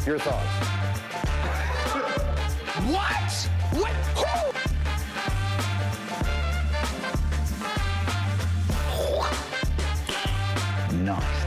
Your thoughts? What? What? Who? Nice.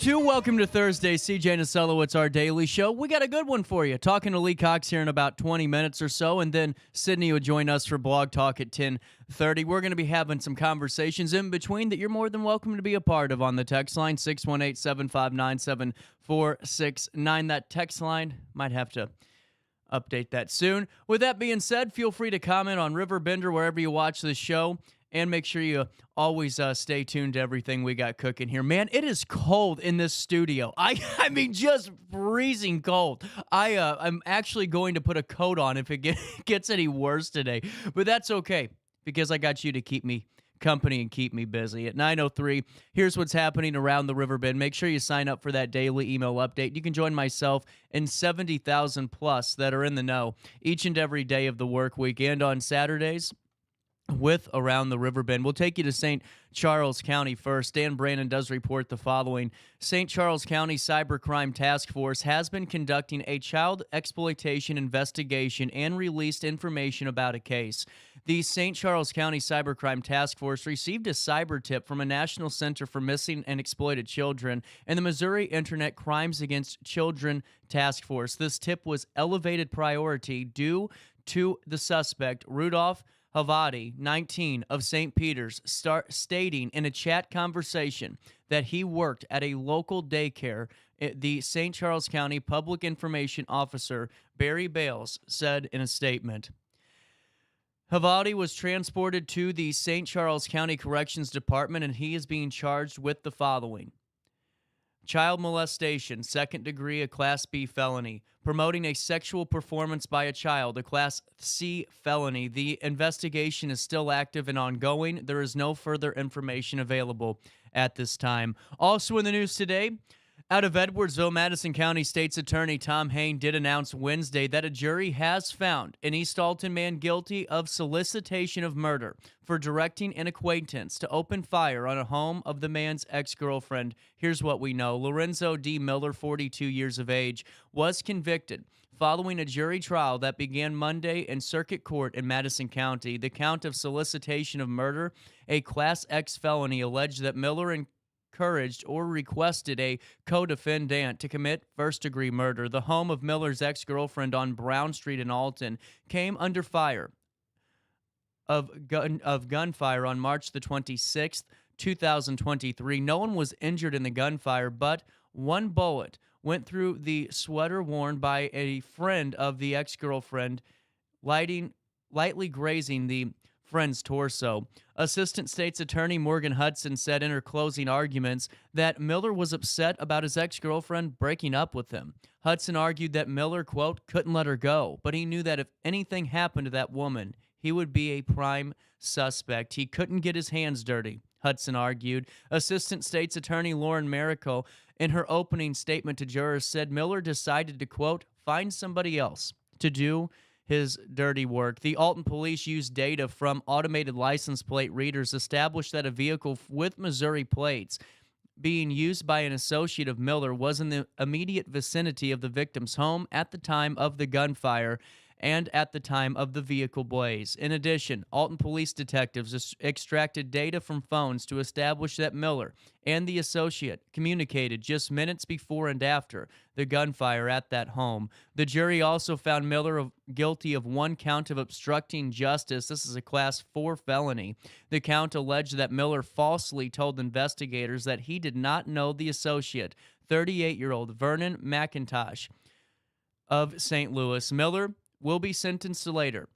Welcome to Thursday. CJ Nasello, it's our daily show. We got a good one for you. Talking to Lee Cox here in about 20 minutes or so, and then Sydney will join us for Blog Talk at 10:30. We're going to be having some conversations in between that you're more than welcome to be a part of on the text line, 618-759-7469. That text line, might have to update that soon. With that being said, feel free to comment on Riverbender wherever you watch the show. And make sure you always stay tuned to everything we got cooking here. Man, it is cold in this studio. I mean, just freezing cold. I'm actually going to put a coat on if it gets any worse today. But that's okay, because I got you to keep me company and keep me busy. At 9:03, here's what's happening around the Riverbend. Make sure you sign up for that daily email update. You can join myself and 70,000 plus that are in the know each and every day of the work week and on Saturdays with Around the Riverbend. We'll take you to St. Charles County first. Dan Brandon does report the following. St. Charles County Cybercrime Task Force has been conducting a child exploitation investigation and released information about a case. The St. Charles County Cybercrime Task Force received a cyber tip from a National Center for Missing and Exploited Children and the Missouri Internet Crimes Against Children Task Force. This tip was elevated priority due to the suspect, Rudolph Havati, 19, of St. Peter's, stating in a chat conversation that he worked at a local daycare. The St. Charles County Public Information Officer, Barry Bales, said in a statement. Havati was transported to the St. Charles County Corrections Department, and he is being charged with the following. Child molestation, second degree, a Class B felony. Promoting a sexual performance by a child, a Class C felony. The investigation is still active and ongoing. There is no further information available at this time. Also in the news today, out of Edwardsville, Madison County State's Attorney Tom Hain did announce Wednesday that a jury has found an East Alton man guilty of solicitation of murder for directing an acquaintance to open fire on a home of the man's ex-girlfriend. Here's what we know. Lorenzo D. Miller, 42 years of age, was convicted following a jury trial that began Monday in Circuit Court in Madison County. The count of solicitation of murder, a Class X felony, alleged that Miller encouraged or requested a co-defendant to commit first-degree murder. The home of Miller's ex-girlfriend on Brown Street in Alton came under fire of gunfire on March the 26th, 2023. No one was injured in the gunfire, but one bullet went through the sweater worn by a friend of the ex-girlfriend, lightly grazing the friend's torso. Assistant State's Attorney Morgan Hudson said in her closing arguments that Miller was upset about his ex-girlfriend breaking up with him. Hudson argued that Miller, quote, couldn't let her go, but he knew that if anything happened to that woman, he would be a prime suspect. He couldn't get his hands dirty, Hudson argued. Assistant State's Attorney Lauren Marico, in her opening statement to jurors, said Miller decided to, quote, find somebody else to do his dirty work. The Alton police used data from automated license plate readers established that a vehicle with Missouri plates being used by an associate of Miller was in the immediate vicinity of the victim's home at the time of the gunfire, and at the time of the vehicle blaze. In addition, Alton police detectives extracted data from phones to establish that Miller and the associate communicated just minutes before and after the gunfire at that home. The jury also found Miller guilty of one count of obstructing justice. This is a Class 4 felony. The count alleged that Miller falsely told investigators that he did not know the associate, 38-year-old Vernon McIntosh of St. Louis. Miller will be sentenced later.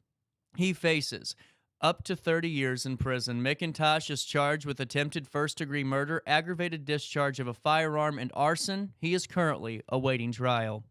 He faces up to 30 years in prison. McIntosh is charged with attempted first-degree murder, aggravated discharge of a firearm, and arson. He is currently awaiting trial.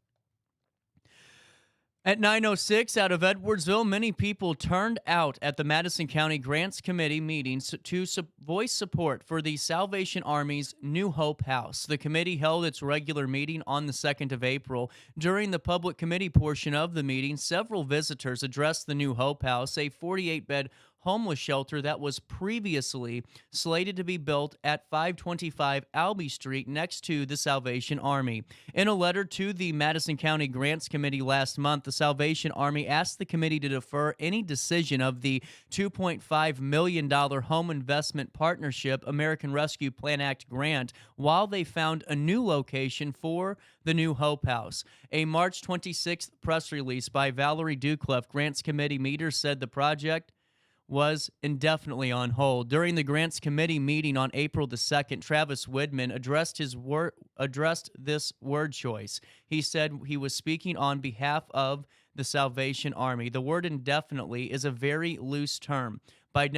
At 9:06 out of Edwardsville, many people turned out at the Madison County Grants Committee meetings to voice support for the Salvation Army's New Hope House. The committee held its regular meeting on the 2nd of April. During the public committee portion of the meeting, several visitors addressed the New Hope House, a 48-bed homeless shelter that was previously slated to be built at 525 Albee Street next to the Salvation Army. In a letter to the Madison County Grants Committee last month, the Salvation Army asked the committee to defer any decision of the $2.5 million Home Investment Partnership American Rescue Plan Act grant while they found a new location for the New Hope House. A March 26th press release by Valerie Ducliffe, Grants Committee meter, said the project was indefinitely on hold. During the Grants Committee meeting on April the 2nd, Travis Widman addressed this word choice. He said he was speaking on behalf of the Salvation Army. The word indefinitely is a very loose term. By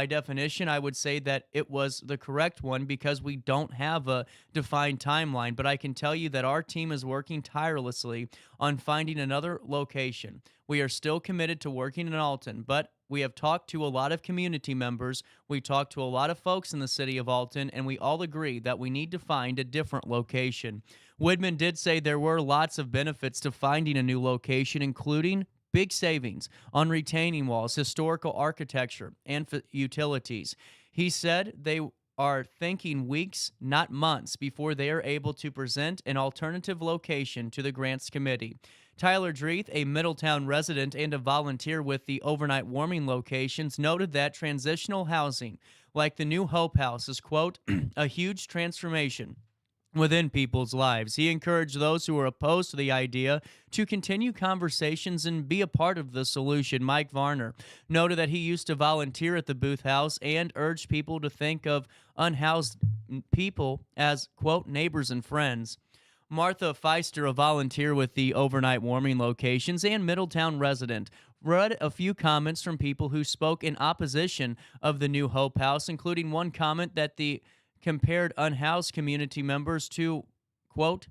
definition, I would say that it was the correct one because we don't have a defined timeline, but I can tell you that our team is working tirelessly on finding another location. We are still committed to working in Alton, but we have talked to a lot of community members, we talked to a lot of folks in the city of Alton, and we all agree that we need to find a different location. Widman did say there were lots of benefits to finding a new location, including big savings on retaining walls, historical architecture, and utilities. He said they are thinking weeks, not months, before they are able to present an alternative location to the Grants Committee. Tyler Dreeth, a Middletown resident and a volunteer with the overnight warming locations, noted that transitional housing, like the New Hope House, is, quote, a huge transformation within people's lives. He encouraged those who are opposed to the idea to continue conversations and be a part of the solution. Mike Varner noted that he used to volunteer at the Booth House and urged people to think of unhoused people as, quote, neighbors and friends. Martha Feister, a volunteer with the overnight warming locations and Middletown resident, read a few comments from people who spoke in opposition of the New Hope House, including one comment that the compared unhoused community members to, quote,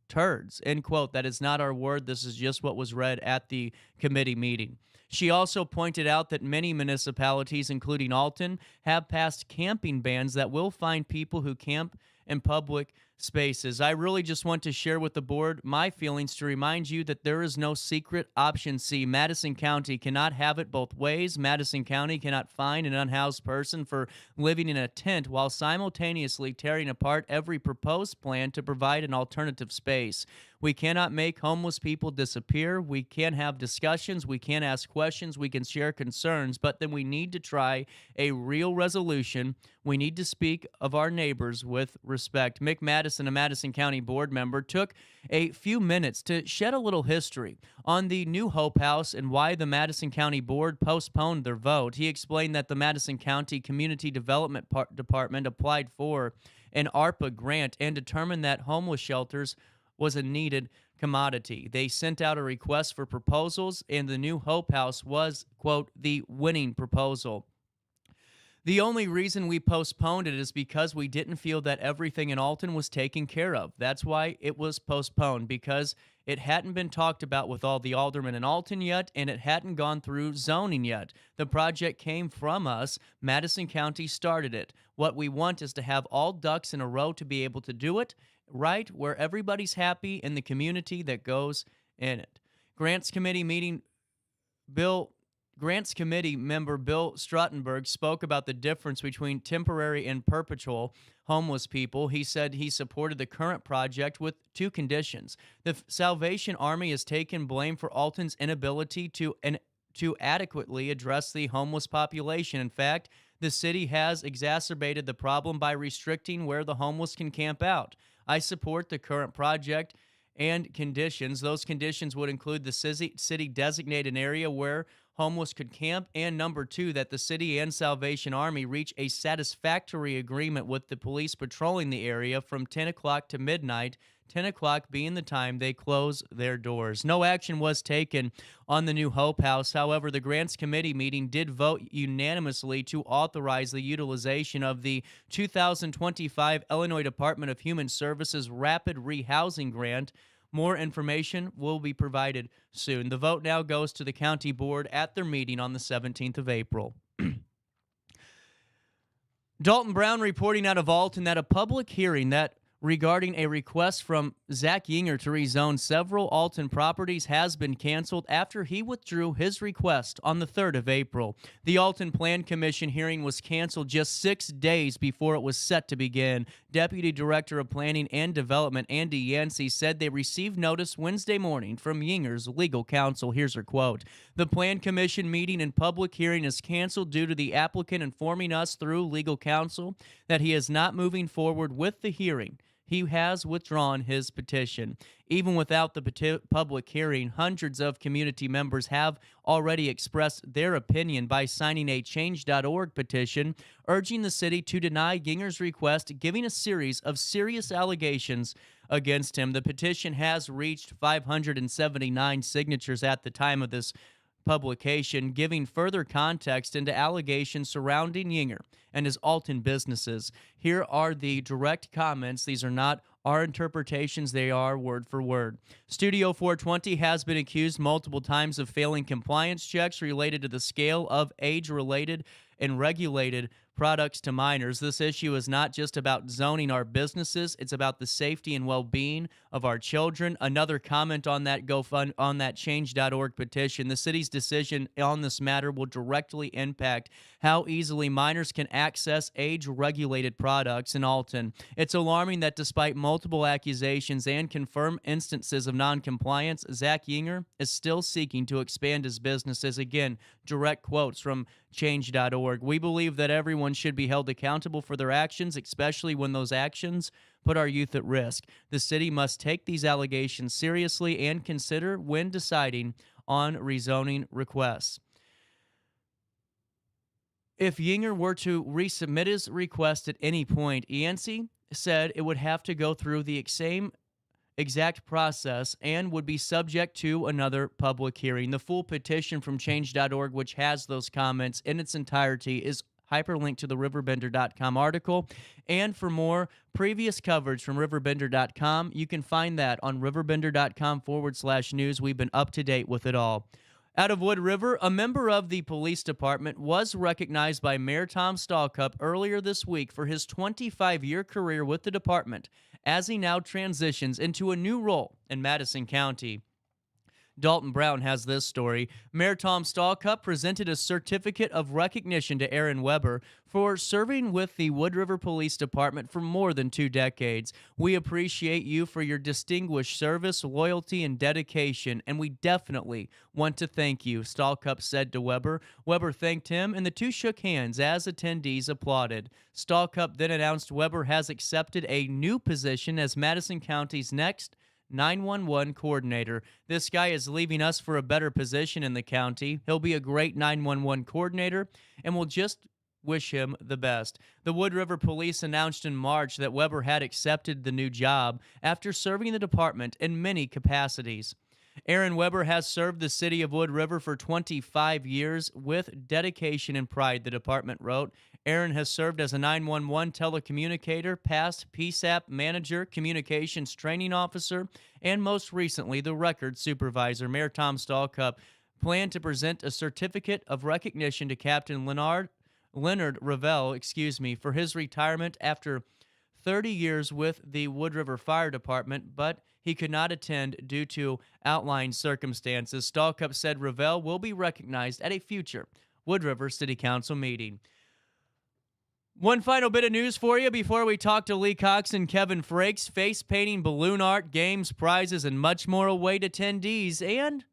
turds, end quote. That is not our word. This is just what was read at the committee meeting. She also pointed out that many municipalities, including Alton, have passed camping bans that will fine people who camp in public spaces. I really just want to share with the board my feelings to remind you that there is no secret option C. Madison County cannot have it both ways. Madison County cannot fine an unhoused person for living in a tent while simultaneously tearing apart every proposed plan to provide an alternative space. We cannot make homeless people disappear. We can have discussions. We can ask questions. We can share concerns, but then we need to try a real resolution. We need to speak of our neighbors with respect. Mick Madison, a Madison County board member, took a few minutes to shed a little history on the New Hope House and why the Madison County Board postponed their vote. He explained that the Madison County Community Development Department applied for an ARPA grant and determined that homeless shelters was a needed commodity. They sent out a request for proposals, and the New Hope House was, quote, the winning proposal. The only reason we postponed it is because we didn't feel that everything in Alton was taken care of. That's why it was postponed, because it hadn't been talked about with all the aldermen in Alton yet, and it hadn't gone through zoning yet. The project came from us. Madison County started it. What we want is to have all ducks in a row to be able to do it right where everybody's happy in the community that goes in it. Grants Committee meeting, Bill Grants Committee member Bill Struttenberg spoke about the difference between temporary and perpetual homeless people. He said he supported the current project with two conditions. The Salvation Army has taken blame for Alton's inability to adequately address the homeless population. In fact, the city has exacerbated the problem by restricting where the homeless can camp out. I support the current project and conditions. Those conditions would include the city designated area where homeless could camp, and number two, that the city and Salvation Army reach a satisfactory agreement with the police patrolling the area from 10 o'clock to midnight, 10 o'clock being the time they close their doors. No action was taken on the new Hope House. However, the Grants Committee meeting did vote unanimously to authorize the utilization of the 2025 Illinois Department of Human Services Rapid Rehousing Grant. More information will be provided soon. The vote now goes to the county board at their meeting on the 17th of April. Dalton Brown reporting out of Alton that a public hearing that regarding a request from Zach Yinger to rezone several Alton properties has been canceled after he withdrew his request on the 3rd of April. The Alton Plan Commission hearing was canceled just 6 days before it was set to begin. Deputy Director of Planning and Development Andy Yancey said they received notice Wednesday morning from Yinger's legal counsel. Here's her quote. The Plan Commission meeting and public hearing is canceled due to the applicant informing us through legal counsel that he is not moving forward with the hearing. He has withdrawn his petition. Even without the public hearing, hundreds of community members have already expressed their opinion by signing a Change.org petition urging the city to deny Yinger's request, giving a series of serious allegations against him. The petition has reached 579 signatures at the time of this publication, giving further context into allegations surrounding Yinger and his Alton businesses. Here are the direct comments. These are not our interpretations. They are word for word. Studio 420 has been accused multiple times of failing compliance checks related to the scale of age-related and regulated products to minors. This issue is not just about zoning our businesses, it's about the safety and well-being of our children. Another comment on that on that Change.org petition. The city's decision on this matter will directly impact how easily minors can access age-regulated products in Alton. It's alarming that despite multiple accusations and confirmed instances of noncompliance, Zach Yinger is still seeking to expand his businesses. Again, direct quotes from Change.org. We believe that everyone should be held accountable for their actions, especially when those actions put our youth at risk. The city must take these allegations seriously and consider when deciding on rezoning requests. If Yinger were to resubmit his request at any point, Yancey said it would have to go through the same exact process and would be subject to another public hearing. The full petition from Change.org, which has those comments in its entirety, is hyperlinked to the RiverBender.com article. And for more previous coverage from RiverBender.com, you can find that on RiverBender.com/news. We've been up to date with it all. Out of Wood River, a member of the police department was recognized by Mayor Tom Stallcup earlier this week for his 25-year career with the department as he now transitions into a new role in Madison County. Dalton Brown has this story. Mayor Tom Stallcup presented a certificate of recognition to Aaron Weber for serving with the Wood River Police Department for more than 2 decades. We appreciate you for your distinguished service, loyalty, and dedication, and we definitely want to thank you, Stallcup said to Weber. Weber thanked him, and the two shook hands as attendees applauded. Stallcup then announced Weber has accepted a new position as Madison County's next 911 coordinator. This guy is leaving us for a better position in the county. He'll be a great 911 coordinator, and we'll just wish him the best. The Wood River Police announced in March that Weber had accepted the new job after serving the department in many capacities. Aaron Weber has served the city of Wood River for 25 years with dedication and pride, the department wrote. Aaron has served as a 911 telecommunicator, past PSAP manager, communications training officer, and most recently the records supervisor. Mayor Tom Stallcup planned to present a certificate of recognition to Captain Leonard Ravel, for his retirement after 30 years with the Wood River Fire Department, but he could not attend due to outlying circumstances. Stallcup said Ravel will be recognized at a future Wood River City Council meeting. One final bit of news for you before we talk to Lee Cox and Kevin Frakes. Face painting, balloon art, games, prizes, and much more await attendees and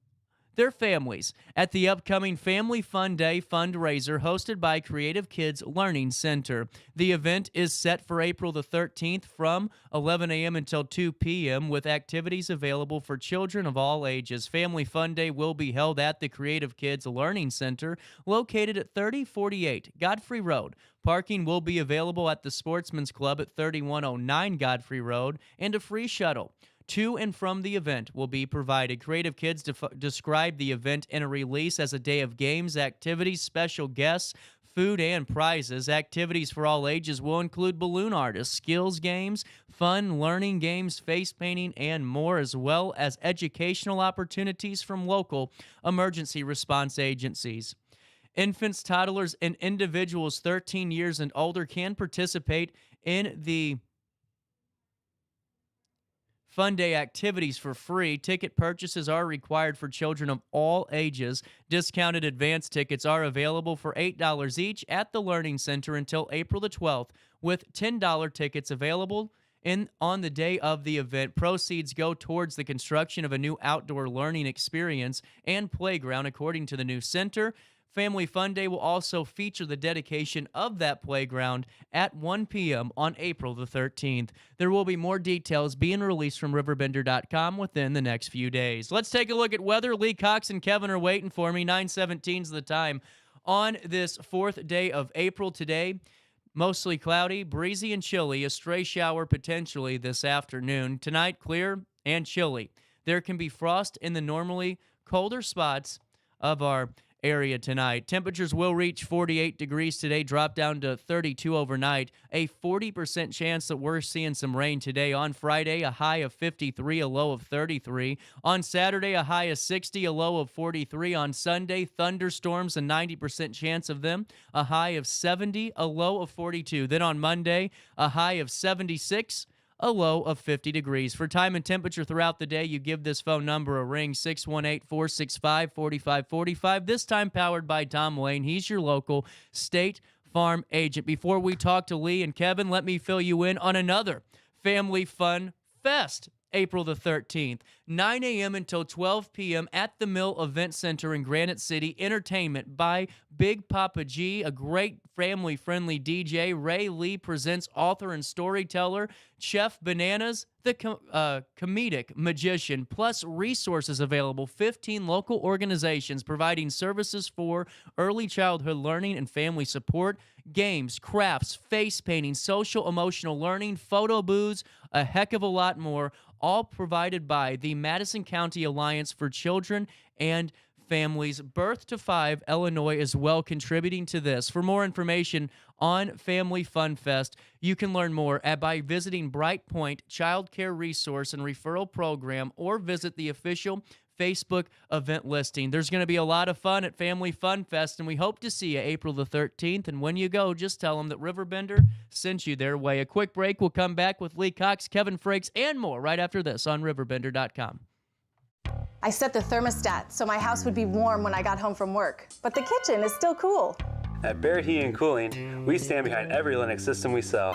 their families at the upcoming Family Fun Day fundraiser hosted by Creative Kids Learning Center. The event is set for April the 13th from 11 a.m. until 2 p.m. with activities available for children of all ages. Family Fun Day will be held at the Creative Kids Learning Center located at 3048 Godfrey Road. Parking will be available at the Sportsman's Club at 3109 Godfrey Road, and a free shuttle to and from the event will be provided. Creative Kids describe the event in a release as a day of games, activities, special guests, food, and prizes. Activities for all ages will include balloon artists, skills games, fun learning games, face painting, and more, as well as educational opportunities from local emergency response agencies. Infants, toddlers, and individuals 13 years and older can participate in the Fun Day activities for free. Ticket purchases are required for children of all ages. Discounted advance tickets are available for $8 each at the Learning Center until April the 12th, with $10 tickets available on the day of the event. Proceeds go towards the construction of a new outdoor learning experience and playground, according to the new center. Family Fun Day will also feature the dedication of that playground at 1 p.m. on April the 13th. There will be more details being released from RiverBender.com within the next few days. Let's take a look at weather. Lee Cox and Kevin are waiting for me. 9:17 is the time. On this 4th day of April today, mostly cloudy, breezy, and chilly. A stray shower potentially this afternoon. Tonight, clear and chilly. There can be frost in the normally colder spots of our area tonight. Temperatures will reach 48 degrees today, drop down to 32 overnight. A 40% chance that we're seeing some rain today. On Friday, a high of 53, a low of 33. On Saturday, a high of 60, a low of 43. On Sunday, thunderstorms, a 90% chance of them. A high of 70, a low of 42. Then on Monday, a high of 76, a low of 50 degrees. For time and temperature throughout the day, you give this phone number a ring, 618-465-4545. This time powered by Tom Lane. He's your local State Farm agent. Before we talk to Lee and Kevin, let me fill you in on another Family Fun Fest. April the 13th, 9 a.m. until 12 p.m. at the Mill Event Center in Granite City. Entertainment by Big Papa G, a great family-friendly DJ. Ray Lee presents author and storyteller. Chef Bananas, the comedic magician, plus resources available. 15 local organizations providing services for early childhood learning and family support. Games, crafts, face painting, social emotional learning, photo booths, a heck of a lot more, all provided by the Madison County Alliance for Children and Families. Birth to 5 Illinois as well contributing to this. For more information on Family Fun Fest, you can learn more by visiting Bright Point Child Care Resource and Referral Program or visit the official Facebook event listing. There's going to be a lot of fun at Family Fun Fest, and we hope to see you April the 13th. And when you go, just tell them that Riverbender sent you their way. A quick break. We'll come back with Lee Cox, Kevin Frakes, and more right after this on RiverBender.com. I set the thermostat so my house would be warm when I got home from work, but the kitchen is still cool. At Barrett Heating and Cooling, we stand behind every Lennox system we sell.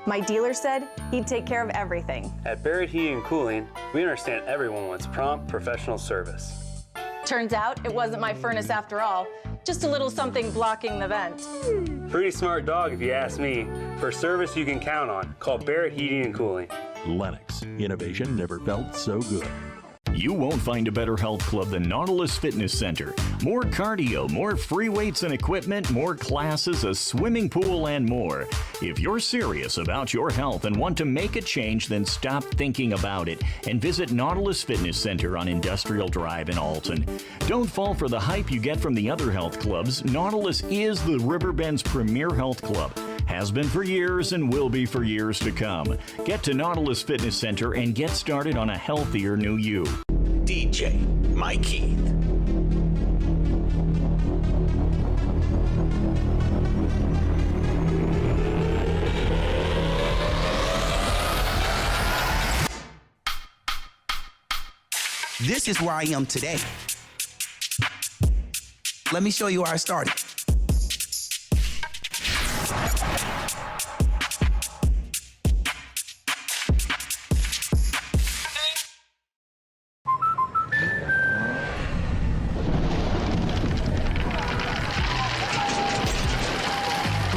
My dealer said he'd take care of everything. At Barrett Heating and Cooling, we understand everyone wants prompt, professional service. Turns out it wasn't my furnace after all, just a little something blocking the vent. Pretty smart dog if you ask me. For service you can count on, call Barrett Heating and Cooling. Lennox, innovation never felt so good. You won't find a better health club than Nautilus Fitness Center. More cardio, more free weights and equipment, more classes, a swimming pool, and more. If you're serious about your health and want to make a change, then stop thinking about it and visit Nautilus Fitness Center on Industrial Drive in Alton. Don't fall for the hype you get from the other health clubs. Nautilus is the Riverbend's premier health club. Has been for years and will be for years to come. Get to Nautilus Fitness Center and get started on a healthier new you. DJ Mike Keith. This is where I am today. Let me show you where I started.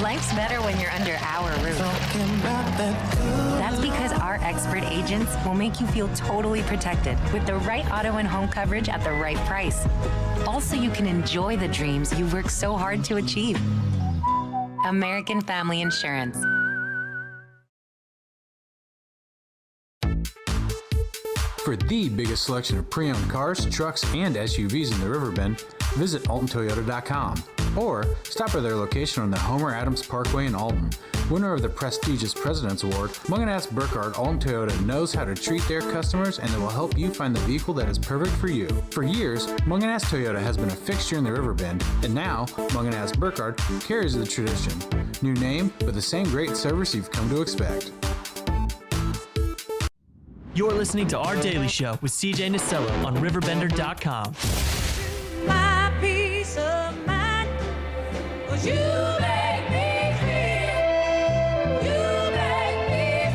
Life's better when you're under our roof. That's because our expert agents will make you feel totally protected with the right auto and home coverage at the right price. Also, you can enjoy the dreams you've worked so hard to achieve. American Family Insurance. For the biggest selection of pre-owned cars, trucks, and SUVs in the Riverbend, visit AltonToyota.com or stop by their location on the Homer Adams Parkway in Alton. Winner of the prestigious President's Award, Munganast Burkhardt Alton Toyota knows how to treat their customers, and they will help you find the vehicle that is perfect for you. For years, Munganast Toyota has been a fixture in the Riverbend, and now Munganast Burkhardt carries the tradition. New name, but the same great service you've come to expect. You're listening to Our Daily Show with CJ Nasello on RiverBender.com. My peace of mind, 'cause you make me feel, you make me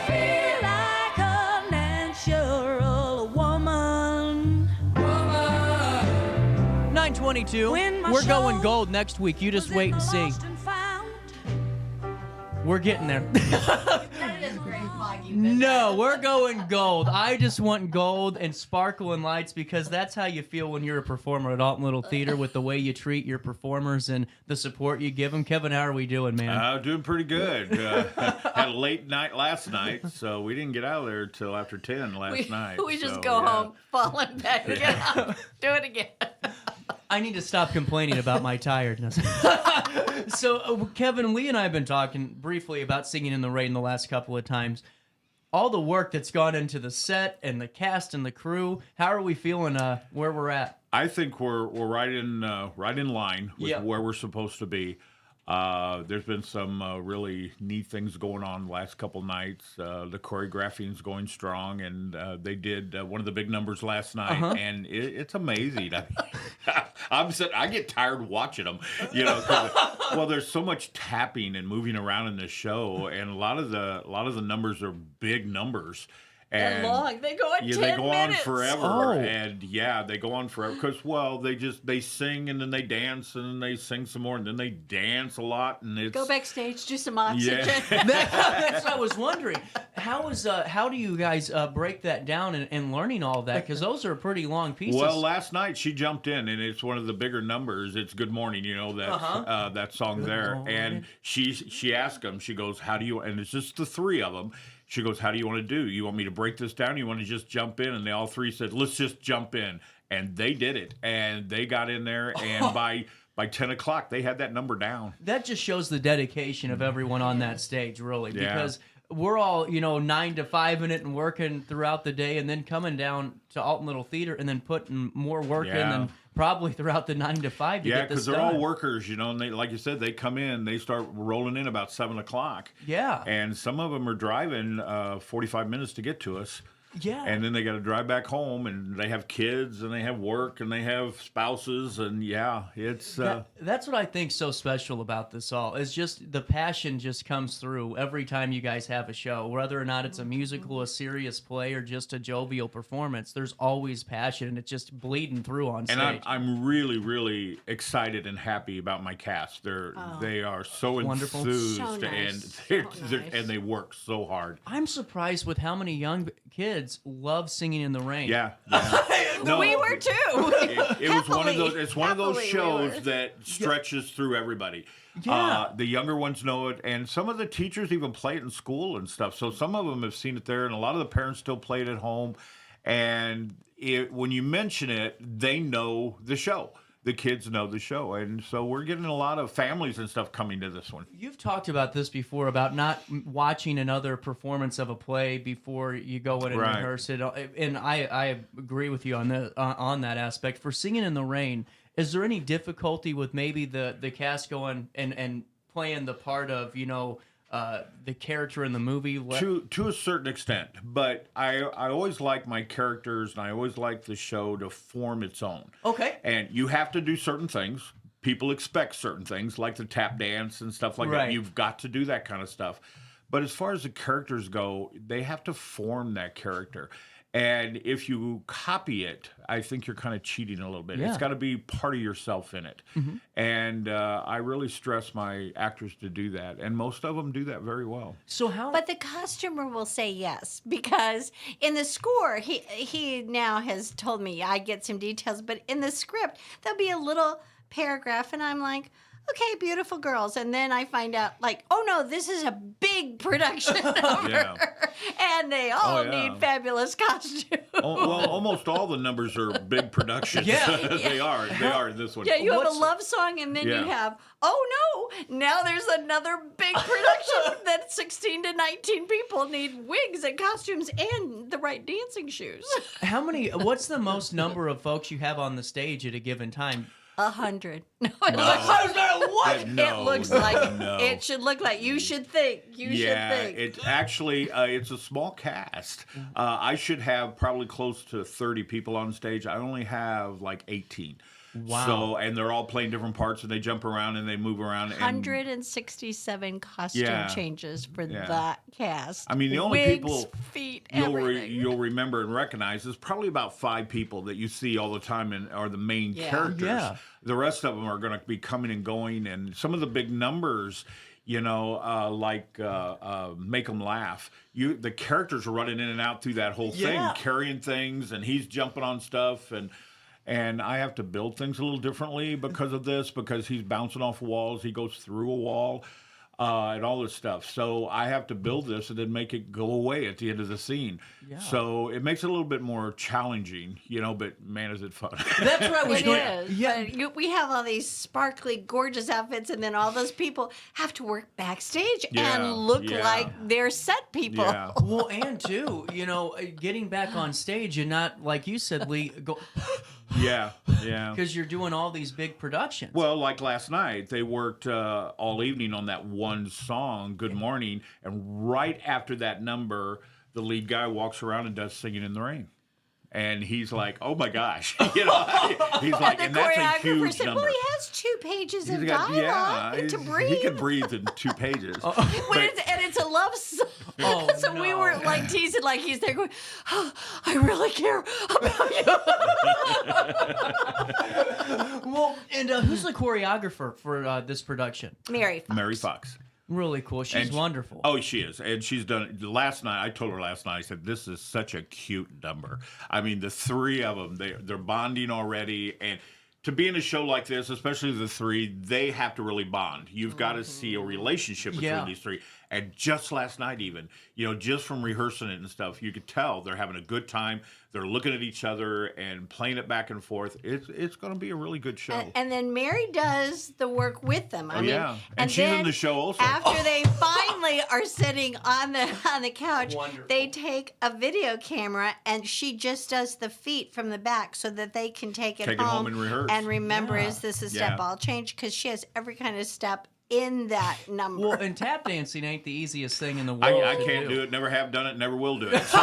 feel like a natural woman. 922. We're going gold next week. You just wait and see. We're getting there. No, we're going gold. I just want gold and sparkling lights because that's how you feel when you're a performer at Alton Little Theater, with the way you treat your performers and the support you give them. Kevin, how are we doing, man? Doing pretty good. Had a late night last night, so we didn't get out of there till after 10 last night. We just go home, fall in bed, get up, do it again. I need to stop complaining about my tiredness. So, Kevin, Lee and I have been talking briefly about Singing in the Rain the last couple of times. All the work that's gone into the set and the cast and the crew. How are we feeling where we're at? I think we're right in line with where we're supposed to be. There's been some really neat things going on the last couple nights. The choreographing is going strong, and they did one of the big numbers last night, and it's amazing. I get tired watching them, well, there's so much tapping and moving around in this show, and a lot of the numbers are big numbers. And long. They go on 10 minutes. They go on forever. And they go on forever because, they sing and then they dance and then they sing some more and then they dance a lot. And it's... Go backstage, do some oxygen. Yeah. That's what I was wondering. How do you guys break that down and learning all of that? Because those are pretty long pieces. Well, last night she jumped in, and it's one of the bigger numbers. It's Good Morning, that song Good there. Morning. And she asked them, she goes, how do you, and it's just the three of them. She goes, how do you want to do? You want me to break this down? You want to just jump in? And they all three said, let's just jump in. And they did it. And they got in there. And by 10 o'clock, they had that number down. That just shows the dedication of everyone on that stage, really. Because we're all, 9 to 5 in it and working throughout the day and then coming down to Alton Little Theater and then putting more work in than probably throughout the 9 to 5 to get this because they're all workers, and they, like you said, they come in, they start rolling in about 7 o'clock. Yeah. And some of them are driving 45 minutes to get to us. Yeah. And then they got to drive back home, and they have kids, and they have work, and they have spouses, and it's... That's what I think so special about this all, is just the passion just comes through every time you guys have a show. Whether or not it's a musical, a serious play, or just a jovial performance, there's always passion, and it's just bleeding through on stage. And I'm really, really excited and happy about my cast. They are so enthused, so nice. and they work so hard. I'm surprised with how many young kids love Singing in the Rain. Yeah. No, we were too. It was one of those. It's one of those shows that stretches through everybody. Yeah. The younger ones know it, and some of the teachers even play it in school and stuff. So some of them have seen it there, and a lot of the parents still play it at home. And when you mention it, they know the show. The kids know the show, and so we're getting a lot of families and stuff coming to this one. You've talked about this before, about not watching another performance of a play before you go in and rehearse it, and I agree with you on that aspect. For Singing in the Rain, is there any difficulty with maybe the cast going and playing the part of the character in the movie? To a certain extent, but I always like my characters, and I always like the show to form its own. Okay. And you have to do certain things. People expect certain things, like the tap dance and stuff like that. You've got to do that kind of stuff. But as far as the characters go, they have to form that character. And if you copy it, I think you're kind of cheating a little bit. Yeah. It's got to be part of yourself in it. Mm-hmm. And I really stress my actors to do that. And most of them do that very well. So how? But the costumer will say yes, because in the score, he now has told me, I get some details, but in the script, there'll be a little paragraph, and I'm like, okay, beautiful girls. And then I find out, like, oh no, this is a big production number. And they all need fabulous costumes. Well, almost all the numbers are big productions. They are in this one. Yeah, you have a love song, and then you have, oh no, now there's another big production that 16 to 19 people need wigs and costumes and the right dancing shoes. What's the most number of folks you have on the stage at a given time? 100. No, It looks like it should look like you should think. You should think. It's actually it's a small cast. I should have probably close to 30 people on stage. I only have like 18. Wow. So, and they're all playing different parts, and they jump around and they move around. 167 costume changes for that cast. I mean, the only Wigs, people feet, you'll remember and recognize is probably about 5 people that you see all the time and are the main characters. Yeah. The rest of them are going to be coming and going, and some of the big numbers, like Make 'Em Laugh. The characters are running in and out through that whole thing, carrying things, and he's jumping on stuff, and I have to build things a little differently because of this, because he's bouncing off walls, he goes through a wall, and all this stuff. So I have to build this and then make it go away at the end of the scene. Yeah. So it makes it a little bit more challenging, but man, is it fun. That's what I was going to. Yeah. We have all these sparkly, gorgeous outfits, and then all those people have to work backstage and look like they're set people. Yeah. Well, and too, getting back on stage and not, like you said, Lee, go... Yeah. Because you're doing all these big productions. Well, like last night, they worked all evening on that one song, Good Morning, and right after that number, the lead guy walks around and does Singing in the Rain. And he's like, oh my gosh. He's like, and that's a huge number. Well, he has 2 pages of dialogue to breathe. He can breathe in 2 pages. And it's a love song. So we were like teasing, like he's there going, oh, I really care about you. Well, and who's the choreographer for this production? Mary Fox. Mary Fox. Really cool. She's wonderful. Oh, she is. And she's done it. Last night, I told her I said, this is such a cute number. I mean, the 3 of them, they're bonding already. And to be in a show like this, especially the 3, they have to really bond. You've got to see a relationship between these 3. And just last night even, just from rehearsing it and stuff, you could tell they're having a good time. They're looking at each other and playing it back and forth. It's going to be a really good show. And then Mary does the work with them. I mean, and she's in the show also. After they finally are sitting on the couch, Wonderful. They take a video camera and she just does the feet from the back so that they can take it home and rehearse. And remember, is this a step I'll change? Because she has every kind of step in that number. Well, and tap dancing ain't the easiest thing in the world. I can't do it, never have done it, never will do it. So.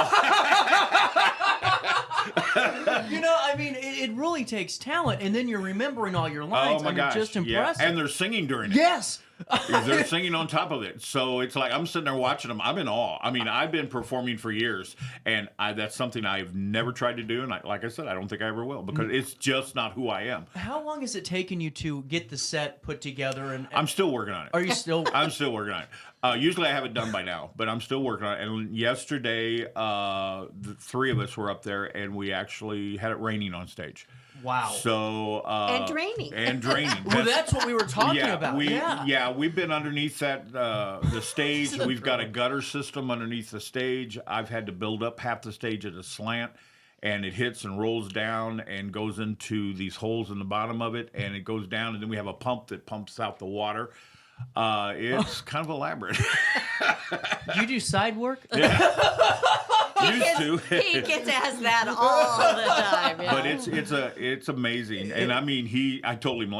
I mean, it really takes talent, and then you're remembering all your lines. Oh my gosh, just impressive. Yeah. And they're singing during it. Yes. They're singing on top of it. So it's like I'm sitting there watching them. I'm in awe. I mean, I've been performing for years, and that's something I've never tried to do. And like I said, I don't think I ever will, because it's just not who I am. How long has it taken you to get the set put together? And I'm still working on it. Are you still? I'm still working on it. Usually I have it done by now, but I'm still working on it. And yesterday, the 3 of us were up there, and we actually had it raining on stage. Wow. So and draining. Well, that's what we were talking about. We've been underneath that the stage. We've got a gutter system underneath the stage. I've had to build up half the stage at a slant, and it hits and rolls down and goes into these holes in the bottom of it, and it goes down, and then we have a pump that pumps out the water. It's kind of elaborate. Do you do side work? Yeah. He gets asked that all the time. Yeah. But it's amazing, and I mean I told him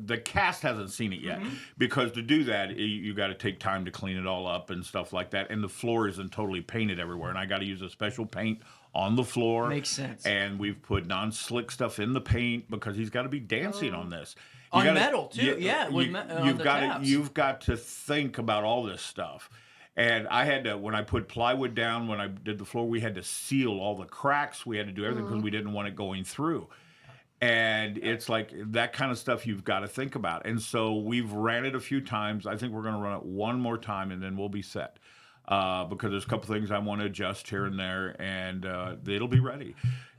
the cast hasn't seen it yet because to do that you got to take time to clean it all up and stuff like that, and the floor isn't totally painted everywhere, and I got to use a special paint on the floor. Makes sense. And we've put non-slick stuff in the paint because he's got to be dancing on this. On metal too, You've got to think about all this stuff. And I had to, when I put plywood down, when I did the floor, we had to seal all the cracks. We had to do everything because we didn't want it going through. And it's like that kind of stuff you've got to think about. And so we've ran it a few times. I think we're going to run it one more time, and then we'll be set. Because there's a couple things I want to adjust here and there, and it'll be ready.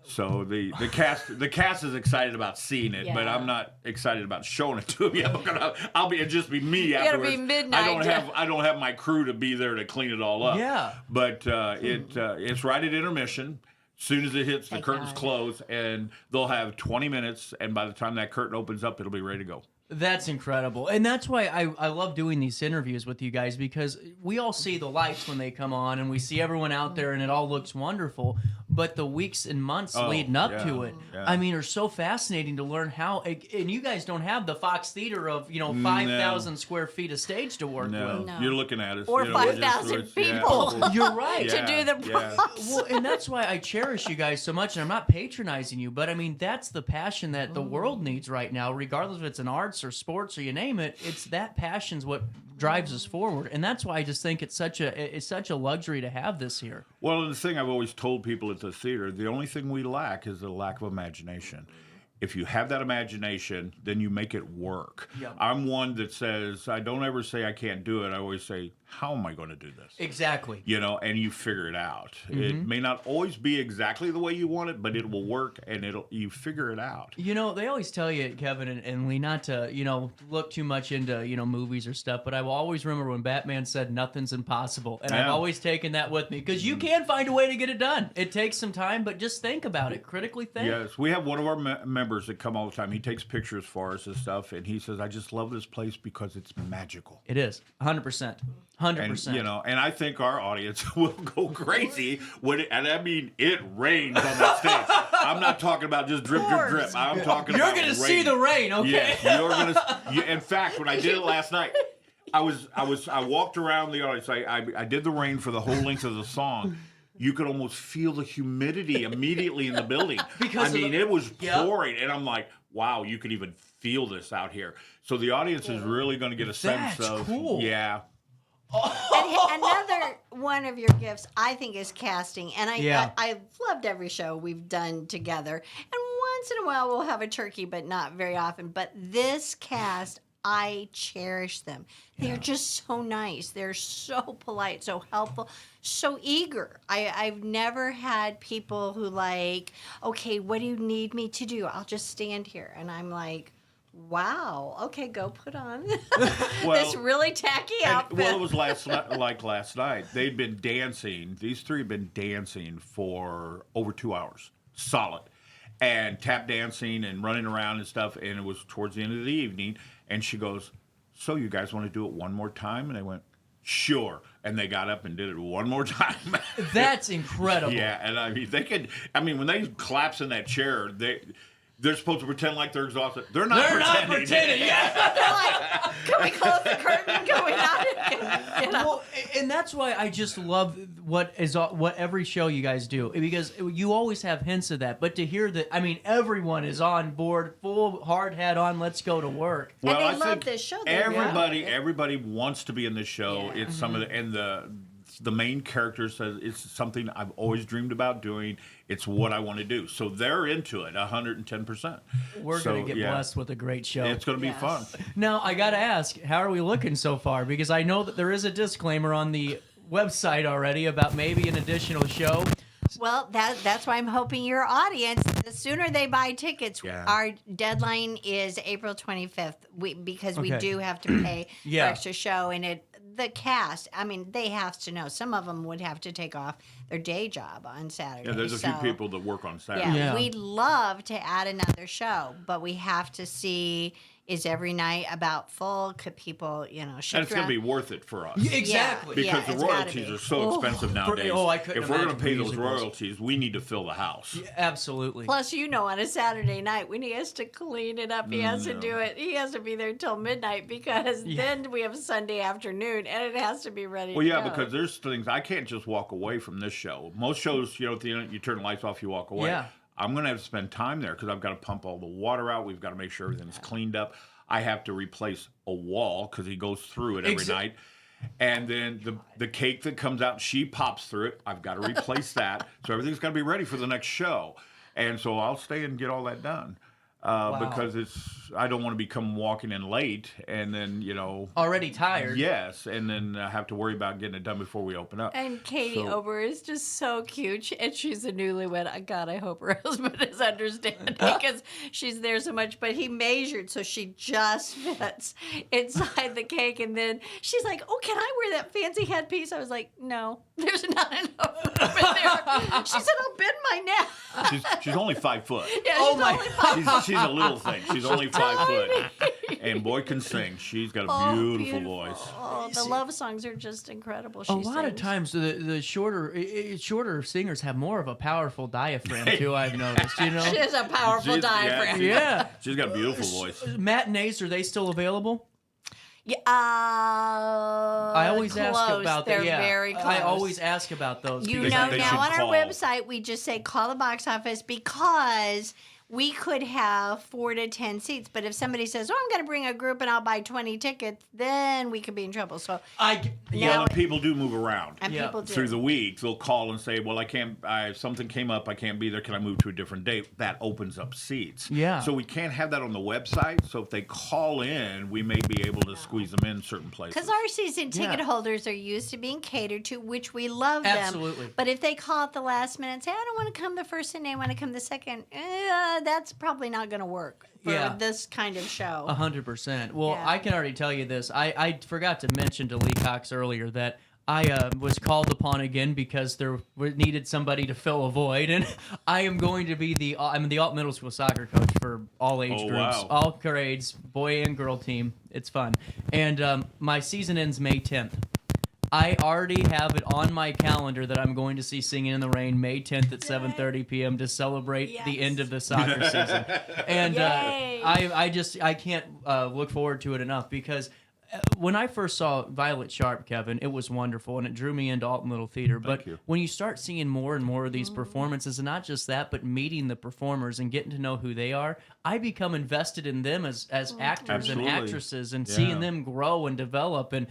So the cast is excited about seeing it, but I'm not excited about showing it to them yet because it'll just be me afterwards. It'll be midnight. I don't have my crew to be there to clean it all up. Yeah. But it's right at intermission. As soon as it hits, the curtains close, and they'll have 20 minutes, and by the time that curtain opens up, it'll be ready to go. That's incredible. And that's why I love doing these interviews with you guys, because we all see the lights when they come on and we see everyone out there and it all looks wonderful. But the weeks and months leading up to it, I mean, are so fascinating to learn how. And you guys don't have the Fox Theater of 5,000 square feet of stage to work with. No. You're looking at us. Or 5,000 people. You're right. To do the props. Well, and that's why I cherish you guys so much. And I'm not patronizing you, but I mean, that's the passion that the world needs right now, regardless if it's in arts or sports or you name it. It's that passion's what drives us forward, and that's why I just think it's such a luxury to have this here. Well, the thing I've always told people at the theater, the only thing we lack is a lack of imagination. If you have that imagination, then you make it work. Yep. I'm one that says, I don't ever say I can't do it. I always say, how am I going to do this? Exactly. And you figure it out. It may not always be exactly the way you want it, but it will work, and you figure it out. They always tell you, Kevin and Lee, not to, look too much into, movies or stuff, but I will always remember when Batman said nothing's impossible, and I've always taken that with me, because you can find a way to get it done. It takes some time, but just think about it, critically think. Yes, we have one of our members that come all the time. He takes pictures for us and stuff, and he says, I just love this place because it's magical. It is, 100%. 100%. And I think our audience will go crazy and I mean, it rains on that stage. I'm not talking about just drip, drip, drip. I'm talking about You're going to see the rain, okay? Yeah, you're going to. In fact, when I did it last night, I walked around the audience. I did the rain for the whole length of the song. You could almost feel the humidity immediately in the building. It was pouring, and I'm like, wow, you could even feel this out here. So the audience is really going to get a sense of. That's cool. Yeah. And another one of your gifts, I think, is casting. And I've loved every show we've done together. And once in a while we'll have a turkey, but not very often. But this cast, I cherish them. They're just so nice. They're so polite, so helpful, so eager. I've never had people who okay, what do you need me to do? I'll just stand here. And I'm like, wow. Okay, go put on this really tacky outfit. Well, it was last night. They'd been dancing. These three had been dancing for over 2 hours, solid, and tap dancing and running around and stuff. And it was towards the end of the evening. And she goes, "So you guys want to do it one more time?" And they went, "Sure." And they got up and did it one more time. That's incredible. Yeah, and when they collapse in that chair, they're supposed to pretend like they're exhausted. They're not pretending. Yeah. They're like, can we close the curtain? Can we not? Well, and that's why I just love what every show you guys do, because you always have hints of that. But to hear that, everyone is on board, full hard hat on, let's go to work. Well, and they love this show. Everybody wants to be in this show. Yeah. It's some of the main character says it's something I've always dreamed about doing. It's what I want to do. So they're into it 110%. We're going to get blessed with a great show. It's going to be fun. Now, I got to ask, how are we looking so far? Because I know that there is a disclaimer on the website already about maybe an additional show. Well, that's why I'm hoping your audience, the sooner they buy tickets, our deadline is April 25th, because we do have to pay for extra show. And the cast, they have to know. Some of them would have to take off their day job on Saturday. Yeah, there's a few people that work on Saturday. Yeah, we'd love to add another show, but we have to see is every night about full? Could people, shift And it's going to around? be worth it for us. Exactly. Because the it's gotta royalties be. are so expensive nowadays. I couldn't if we're going to imagine pay those musicals. royalties, we need to fill the house. Yeah, absolutely. Plus, on a Saturday night when he has to clean it up, he has to do it. He has to be there till midnight because then we have Sunday afternoon and it has to be ready. Well, to yeah, go. because there's things I can't just walk away from this show. Most shows, at the end, you turn the lights off, you walk away. Yeah. I'm going to have to spend time there because I've got to pump all the water out. We've got to make sure everything's cleaned up. I have to replace a wall because he goes through it every night. And then the cake that comes out, she pops through it. I've got to replace that. So everything's got to be ready for the next show. And so I'll stay and get all that done. Because I don't want to become walking in late and then, already tired. Yes, and then have to worry about getting it done before we open up. And Katie Ober is just so cute, and she's a newlywed. God, I hope her husband is understanding because she's there so much. But he measured, so she just fits inside the cake. And then she's like, "Oh, can I wear that fancy headpiece?" I was like, "No, there's not enough room in there." She said, "I'll bend my neck." She's only 5 foot. Yeah, she's only 5 foot. She's a little thing. She's only 5 foot. And boy can sing. She's got a beautiful voice. Oh, the love songs are just incredible. A lot of times the shorter singers have more of a powerful diaphragm too. I've noticed. She has a powerful diaphragm. Yeah. She's got a beautiful voice. Matinees, are they still available? Yeah, I always ask about that. They're Yeah, very close. I always ask about those. You because know, they now should on our call. website, we just say call the box office because we could have 4 to 10 seats. But if somebody says, "Oh, I'm going to bring a group and I'll buy 20 tickets," then we could be in trouble. So And people do move around. And people do. Through the week, they'll call and say, "Well, I can't. Something came up. I can't be there. Can I move to a different date?" That opens up seats. Yeah. So we can't have that on the website. So if they call in, we may be able to squeeze them in certain places. because our season ticket holders are used to being catered to, which we love them. Absolutely. But if they call at the last minute and say, "I don't want to come the first Sunday, I want to come the second," that's probably not going to work for this kind of show. 100%. Well, Yeah. I can already tell you this. I forgot to mention to Lee Cox earlier that I was called upon again because there needed somebody to fill a void, and I am going to be I'm the Alton Middle School soccer coach for all age groups, wow. all grades, boy and girl team. It's fun, and my season ends May 10th. I already have it on my calendar that I'm going to see Singing in the Rain May 10th at 7:30 p.m. to celebrate the end of the soccer season. And I can't look forward to it enough because when I first saw Violet Sharp, Kevin, it was wonderful and it drew me into Alton Little Theater. But when you start seeing more and more of these performances, and not just that, but meeting the performers and getting to know who they are, I become invested in them as actors Absolutely. and actresses and seeing them grow and develop. And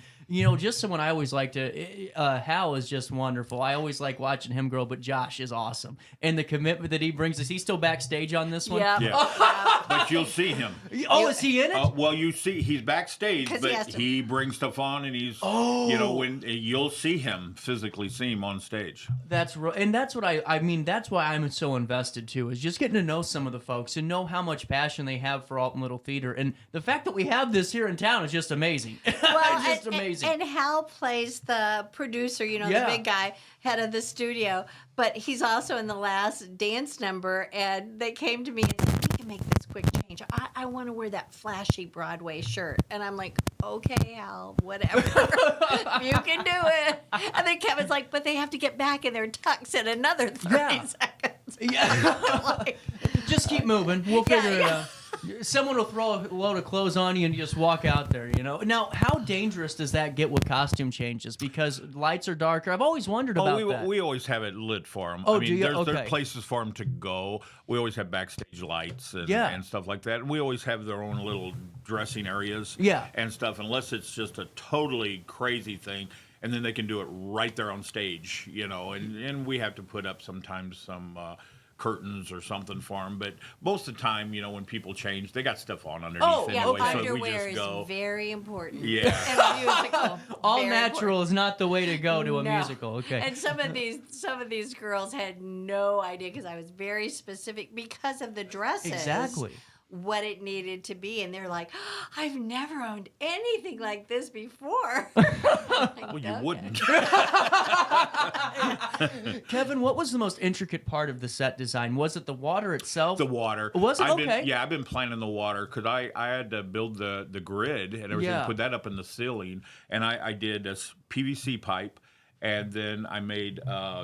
just someone I always like to, Hal is just wonderful. I always like watching him grow, but Josh is awesome. And the commitment that he brings, is he still backstage on this one? Yeah. But you'll see him. Oh, is he in it? Well, you see, he's backstage, 'Cause he but has to- he brings stuff on, and he's, when you'll see him, physically see him on stage. That's right. And that's what I mean, that's why I'm so invested too, is just getting to know some of the folks and know how much passion they have for Alton Little Theater. And the fact that we have this here in town is just amazing. Well, It's just amazing. And Hal plays the producer, the big guy, head of the studio, but he's also in the last dance number, and they came to me and said, "We can make this quick change. I want to wear that flashy Broadway shirt." And I'm like, "Okay, Hal, whatever. You can do it." And then Kevin's like, "But they have to get back in their tux in another 30 seconds." Yeah. Just keep moving. We'll figure it out. Someone will throw a load of clothes on you and you just walk out there, Now, how dangerous does that get with costume changes? Because lights are darker. I've always wondered about that. We always have it lit for them. Oh, I mean, do you? There Okay. are places for them to go. We always have backstage lights and stuff like that. And we always have their own little dressing areas and stuff, unless it's just a totally crazy thing. And then they can do it right there on stage, and we have to put up sometimes some curtains or something for them. But most of the time, when people change, they got stuff on underneath anyway. So we underwear just go. is very important. Yeah. In a musical. All Very natural important. is not the way to go to a No. musical. Okay. And some of these girls had no idea because I was very specific because of the dresses. Exactly. what it needed to be. And they're like, oh, I've never owned anything like this before. Well, you wouldn't. Kevin, what was the most intricate part of the set design? Was it the water itself? The water. Was it? Okay. I've been planning the water because I had to build the grid and everything, put that up in the ceiling. And I did a PVC pipe. And then I made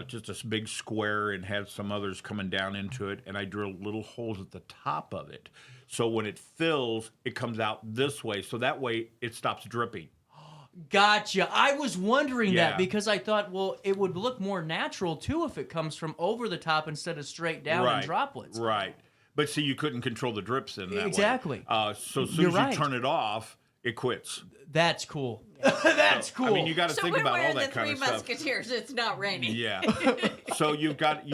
just a big square and had some others coming down into it. And I drilled little holes at the top of it. So when it fills, it comes out this way. So that way it stops dripping. Gotcha. I was wondering that because I thought, well, it would look more natural, too, if it comes from over the top instead of straight down in droplets. Right. But see, you couldn't control the drips in that way. Exactly. So as soon as you turn it off, it quits. That's cool. That's cool. I mean, you got to think about all that kind of stuff. So we're wearing the Three Musketeers. It's not raining. Yeah. So you've got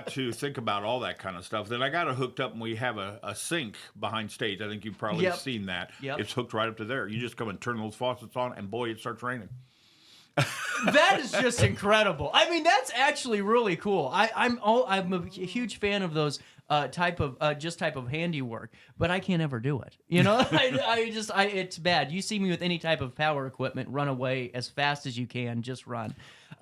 to think about all that kind of stuff. Then I got it hooked up, and we have a sink behind stage. I think you've probably seen that. Yep. It's hooked right up to there. You just come and turn those faucets on, and boy, it starts raining. That is just incredible. I mean, that's actually really cool. I'm a huge fan of those type of handiwork, but I can't ever do it. You know, it's bad. You see me with any type of power equipment, run away as fast as you can, just run.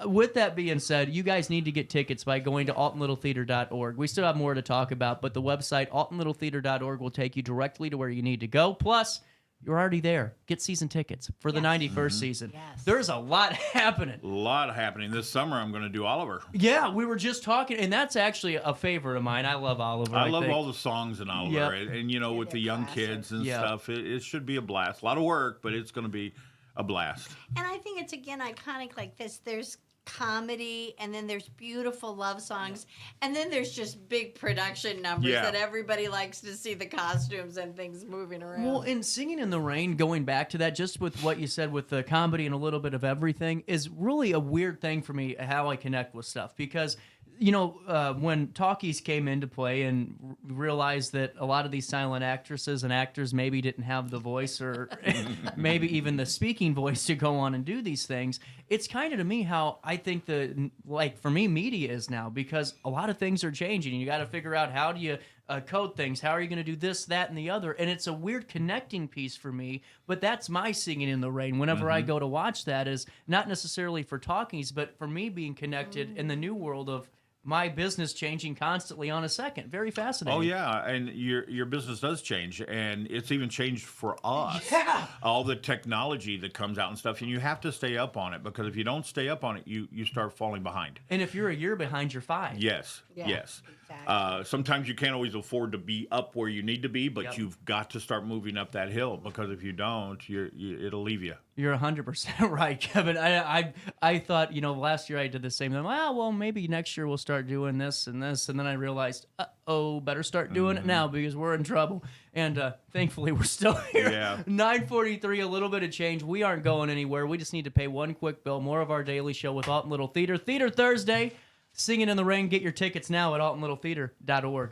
With that being said, you guys need to get tickets by going to altonlittletheater.org. We still have more to talk about, but the website altonlittletheater.org will take you directly to where you need to go. Plus, you're already there. Get season tickets for the 91st season. Yes. There's a lot happening. A lot happening. This summer, I'm going to do Oliver. Yeah, we were just talking, and that's actually a favorite of mine. I love Oliver. I love all the songs in Oliver. And you know, with the young kids and stuff, it should be a blast. A lot of work, but it's going to be a blast. And I think it's, again, iconic like this. There's comedy, and then there's beautiful love songs, and then there's just big production numbers that everybody likes to see the costumes and things moving around. Well, and Singing in the Rain, going back to that, just with what you said with the comedy and a little bit of everything, is really a weird thing for me, how I connect with stuff, because you know, when talkies came into play and realized that a lot of these silent actresses and actors maybe didn't have the voice or maybe even the speaking voice to go on and do these things, it's kind of to me how I think for me, media is now, because a lot of things are changing. You got to figure out how do you code things, how are you going to do this, that, and the other, and it's a weird connecting piece for me, but that's my Singing in the Rain. Whenever I go to watch that, is not necessarily for talkies, but for me being connected in the new world of my business changing constantly on a second. Very fascinating. Oh, yeah, and your business does change, and it's even changed for us. Yeah. All the technology that comes out and stuff, and you have to stay up on it, because if you don't stay up on it, you start falling behind. And if you're a year behind, you're fine. Yes, yes. Exactly. Sometimes you can't always afford to be up where you need to be, but you've got to start moving up that hill, because if you don't, it'll leave you. You're 100% right, Kevin. I thought, you know, last year I did the same thing. Well, maybe next year we'll start doing this and this, and then I realized, better start doing it now, because we're in trouble. And thankfully, we're still here. Yeah. 9:43, a little bit of change. We aren't going anywhere. We just need to pay one quick bill. More of our daily show with Alton Little Theater. Theater Thursday, Singing in the Rain. Get your tickets now at altonlittletheater.org.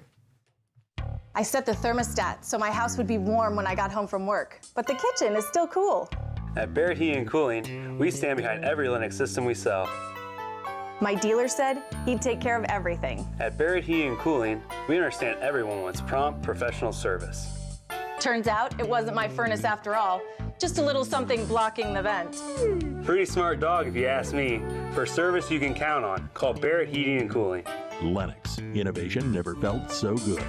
I set the thermostat so my house would be warm when I got home from work, but the kitchen is still cool. At Barrett Heating and Cooling, we stand behind every Lennox system we sell. My dealer said he'd take care of everything. At Barrett Heating and Cooling, we understand everyone wants prompt, professional service. Turns out it wasn't my furnace after all, just a little something blocking the vent. Pretty smart dog, if you ask me. For service you can count on, call Barrett Heating and Cooling. Lennox, innovation never felt so good.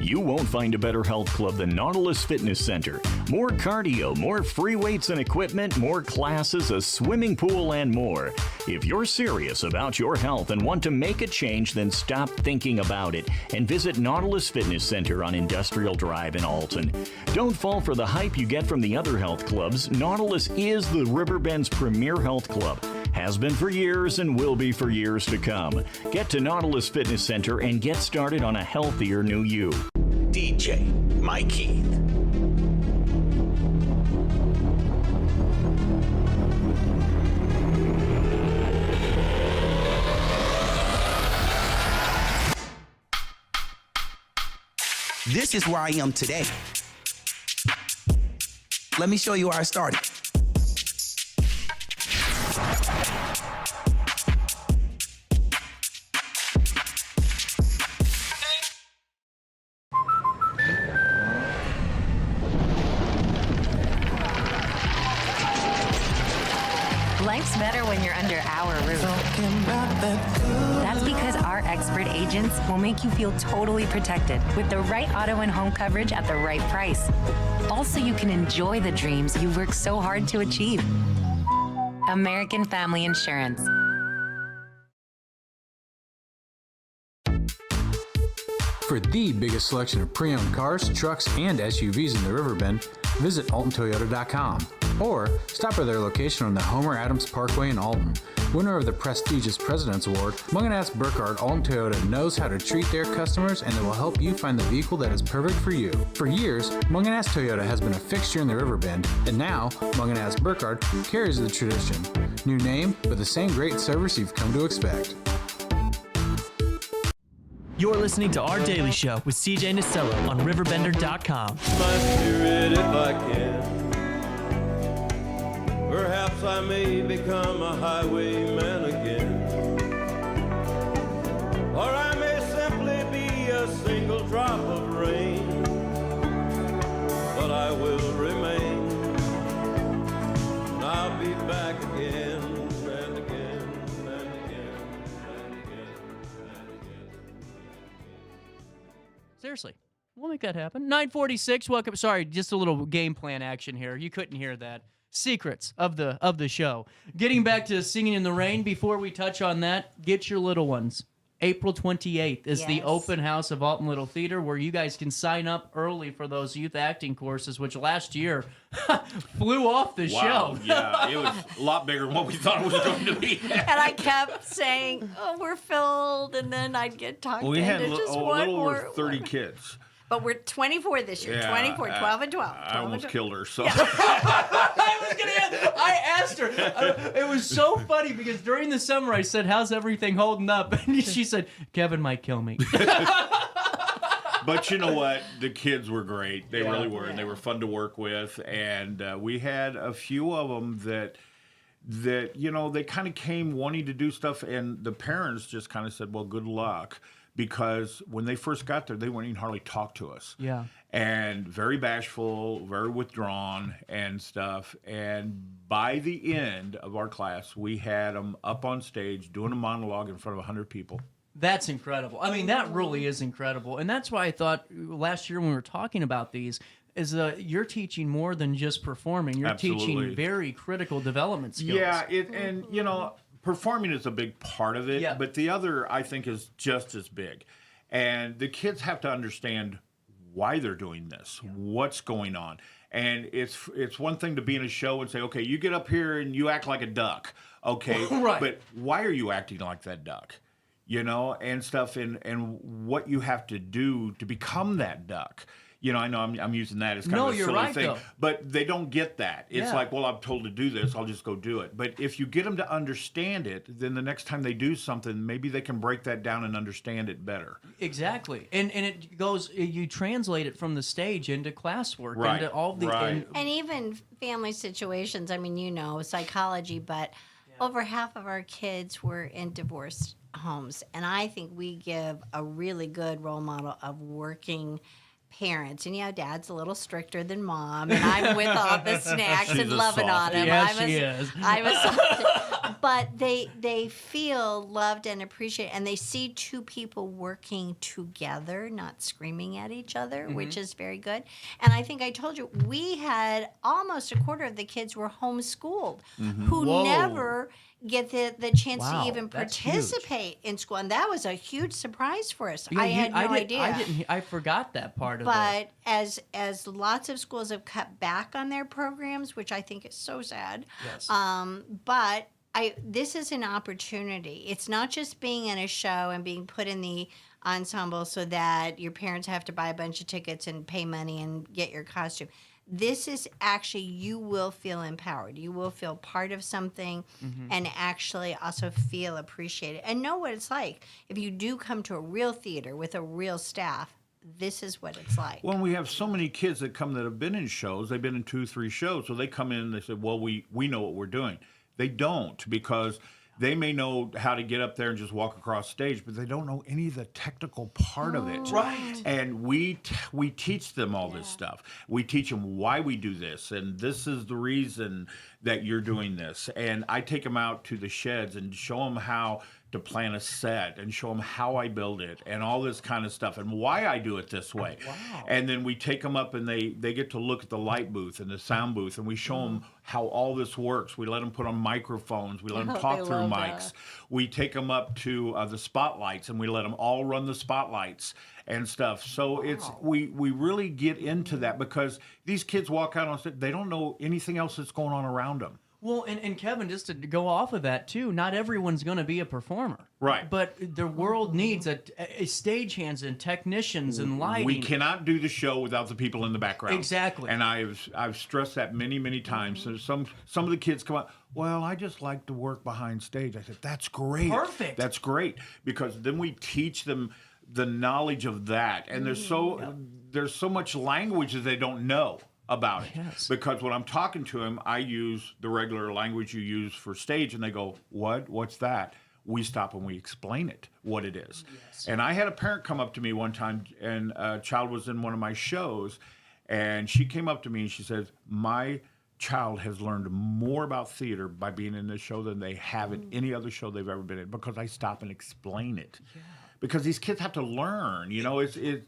You won't find a better health club than Nautilus Fitness Center. More cardio, more free weights and equipment, more classes, a swimming pool, and more. If you're serious about your health and want to make a change, then stop thinking about it and visit Nautilus Fitness Center on Industrial Drive in Alton. Don't fall for the hype you get from the other health clubs. Nautilus is the Riverbend's premier health club. Has been for years and will be for years to come. Get to Nautilus Fitness Center and get started on a healthier new you. DJ Mikey. This is where I am today. Let me show you how I started. expert agents will make you feel totally protected with the right auto and home coverage at the right price. Also, you can enjoy the dreams you worked so hard to achieve. American Family Insurance. For the biggest selection of pre-owned cars, trucks, and SUVs in the Riverbend, visit AltonToyota.com or stop by their location on the Homer Adams Parkway in Alton. Winner of the prestigious President's Award, Munganast Burkhardt Alton Toyota knows how to treat their customers, and they will help you find the vehicle that is perfect for you. For years, Munganast Toyota has been a fixture in the Riverbend, and now Munganast Burkhardt carries the tradition. New name, but the same great service you've come to expect. You're listening to Our Daily Show with CJ Nasello on RiverBender.com. My spirit if I can. Perhaps I may become a highwayman again. Or I may simply be a single drop of rain. But I will remain. And I'll be back again and again and again and again and again. Seriously. We'll make that happen. 9:46. Welcome. Sorry, just a little game plan action here. You couldn't hear that. Secrets of the show. Getting back to Singing in the Rain, before we touch on that, get your little ones. April 28th is the open house of Alton Little Theater, where you guys can sign up early for those youth acting courses, which last year flew off the show. Yeah, it was a lot bigger than what we thought it was going to be. And I kept saying, "Oh, we're filled," and then I'd get talked We had into just a one little more. over 30 kids. But we're 24 this year. Yeah, 24, 12 and 12. I almost killed her. So. I asked her. It was so funny because during the summer I said, "How's everything holding up?" And she said, "Kevin might kill me." But you know what? The kids were great. They really were, and they were fun to work with. And we had a few of them that you know, they kind of came wanting to do stuff, and the parents just kind of said, "Well, good luck." Because when they first got there, they wouldn't even hardly talk to us. Yeah. And very bashful, very withdrawn and stuff. And by the end of our class, we had them up on stage doing a monologue in front of 100 people. That's incredible. I mean, that really is incredible. And that's why I thought last year when we were talking about these, is you're teaching more than just performing. You're teaching very critical development skills. Yeah, and you know, performing is a big part of it, but the other, I think, is just as big. And the kids have to understand why they're doing this, what's going on. And it's one thing to be in a show and say, okay, you get up here and you act like a duck. Okay, right. But why are you acting like that duck? You know, and stuff, and what you have to do to become that duck. You know, I know I'm using that as kind of a silly thing, though. But they don't get that. It's like, well, I'm told to do this, I'll just go do it. But if you get them to understand it, then the next time they do something, maybe they can break that down and understand it better. Exactly. And it goes, you translate it from the stage into classwork, into all the... And even family situations, I mean, you know, psychology, but over half of our kids were in divorced homes. And I think we give a really good role model of working parents. And dad's a little stricter than mom, and I'm with all the snacks and loving on him. She is. I'm a softie. But they feel loved and appreciated, and they see two people working together, not screaming at each other, which is very good. And I think I told you, we had almost a quarter of the kids were homeschooled who never get the chance to even participate in school, and that was a huge surprise for us. I had no idea. I forgot that part of it. But as lots of schools have cut back on their programs, which I think is so sad. Yes. But this is an opportunity. It's not just being in a show and being put in the ensemble so that your parents have to buy a bunch of tickets and pay money and get your costume. This is actually, you will feel empowered. You will feel part of something and actually also feel appreciated and know what it's like. If you do come to a real theater with a real staff, this is what it's like. Well, we have so many kids that come that have been in shows. They've been in 2-3 shows. So they come in and they say, well, we know what we're doing. They don't, because they may know how to get up there and just walk across stage, but they don't know any of the technical part of it. Right. And we teach them all this stuff. We teach them why we do this, and this is the reason, that you're doing this. And I take them out to the sheds and show them how to plan a set and show them how I build it and all this kind of stuff and why I do it this way. Wow. And then we take them up and they get to look at the light booth and the sound booth, and we show them how all this works. We let them put on microphones. We let them talk through mics. We take them up to the spotlights, and we let them all run the spotlights and stuff. So it's we really get into that because these kids walk out on stage, they don't know anything else that's going on around them. Well, and Kevin, just to go off of that too, not everyone's going to be a performer, right? But the world needs a stagehands and technicians and lighting. We cannot do the show without the people in the background. Exactly. And I've stressed that many times. So some of the kids come out, well, I just like to work behind stage. I said, that's great. Perfect. That's great, because then we teach them the knowledge of that, and there's so much language that they don't know about it. Yes. Because when I'm talking to them, I use the regular language you use for stage, and they go, what's that? We stop and we explain it, what it is. Yes. And I had a parent come up to me one time, and a child was in one of my shows, and she came up to me and she says, my child has learned more about theater by being in this show than they have in any other show they've ever been in, because I stop and explain it. Yeah. Because these kids have to learn,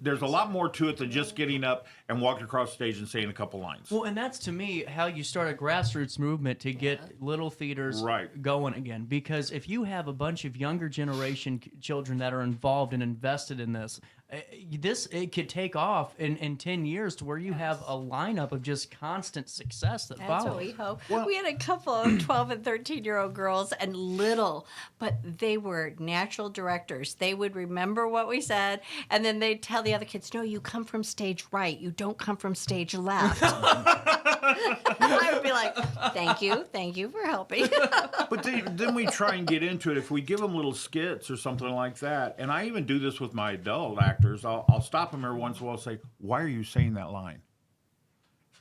there's a lot more to it than just getting up and walking across stage and saying a couple lines. Well, and that's, to me, how you start a grassroots movement to get little theaters going again. Because if you have a bunch of younger generation children that are involved and invested in this, it could take off in 10 years to where you have a lineup of just constant success that follows. That's what we hope. Well, we had a couple of 12 and 13-year-old girls, and little, but they were natural directors. They would remember what we said, and then they'd tell the other kids, no, you come from stage right. You don't come from stage left. I would be like, thank you for helping. But then we try and get into it. If we give them little skits or something like that, and I even do this with my adult actors, I'll stop them every once in a while and say, why are you saying that line?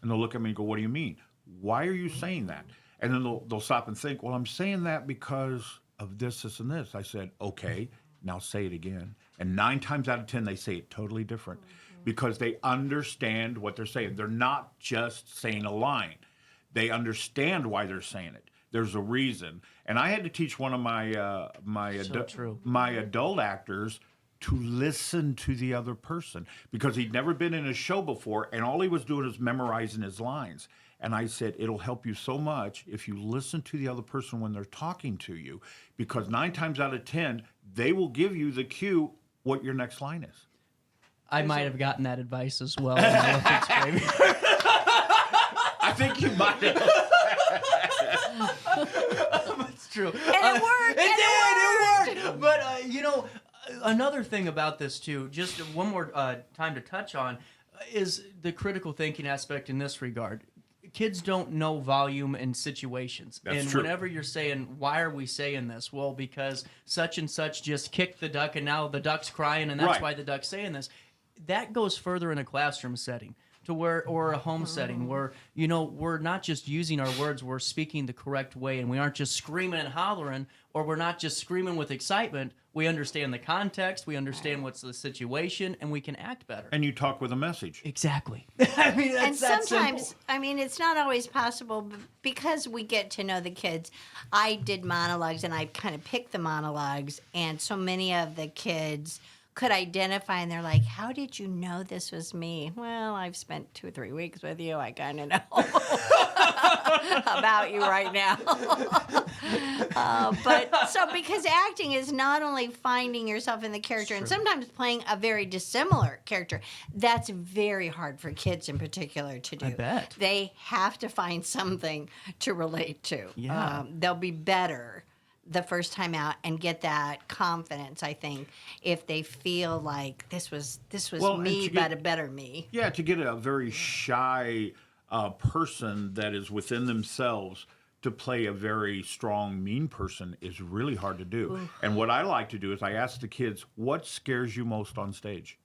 And they'll look at me and go, what do you mean? Why are you saying that? And then they'll stop and think, well, I'm saying that because of this, and this. I said, okay, now say it again. And 9 times out of 10, they say it totally different because they understand what they're saying. They're not just saying a line. They understand why they're saying it. There's a reason. And I had to teach one of my adult actors to listen to the other person, because he'd never been in a show before, and all he was doing was memorizing his lines. And I said, it'll help you so much if you listen to the other person when they're talking to you, because 9 times out of 10, they will give you the cue what your next line is. I might have gotten that advice as well. I think you might have. That's true. And it worked. It worked. But, another thing about this, too, just one more time to touch on, is the critical thinking aspect in this regard. Kids don't know volume and situations. That's true. Whenever you're saying, why are we saying this? Well, because such and such just kicked the duck and now the duck's crying and that's why the duck's saying this. That goes further in a classroom setting or a home setting where, we're not just using our words, we're speaking the correct way, and we aren't just screaming and hollering, or we're not just screaming with excitement. We understand the context, we understand what's the situation, and we can act better. And you talk with a message. Exactly. And sometimes, it's not always possible because we get to know the kids. I did monologues, and I kind of picked the monologues, and so many of the kids could identify, and they're like, how did you know this was me? Well, I've spent 2 or 3 weeks with you. I kind of know about you right now. Because acting is not only finding yourself in the character and sometimes playing a very dissimilar character. That's very hard for kids in particular to do. I bet. They have to find something to relate to. Yeah. They'll be better the first time out and get that confidence, I think, if they feel like this was me, but a better me. Yeah, to get a very shy person that is within themselves to play a very strong, mean person is really hard to do. Oof. And what I like to do is I ask the kids, what scares you most on stage?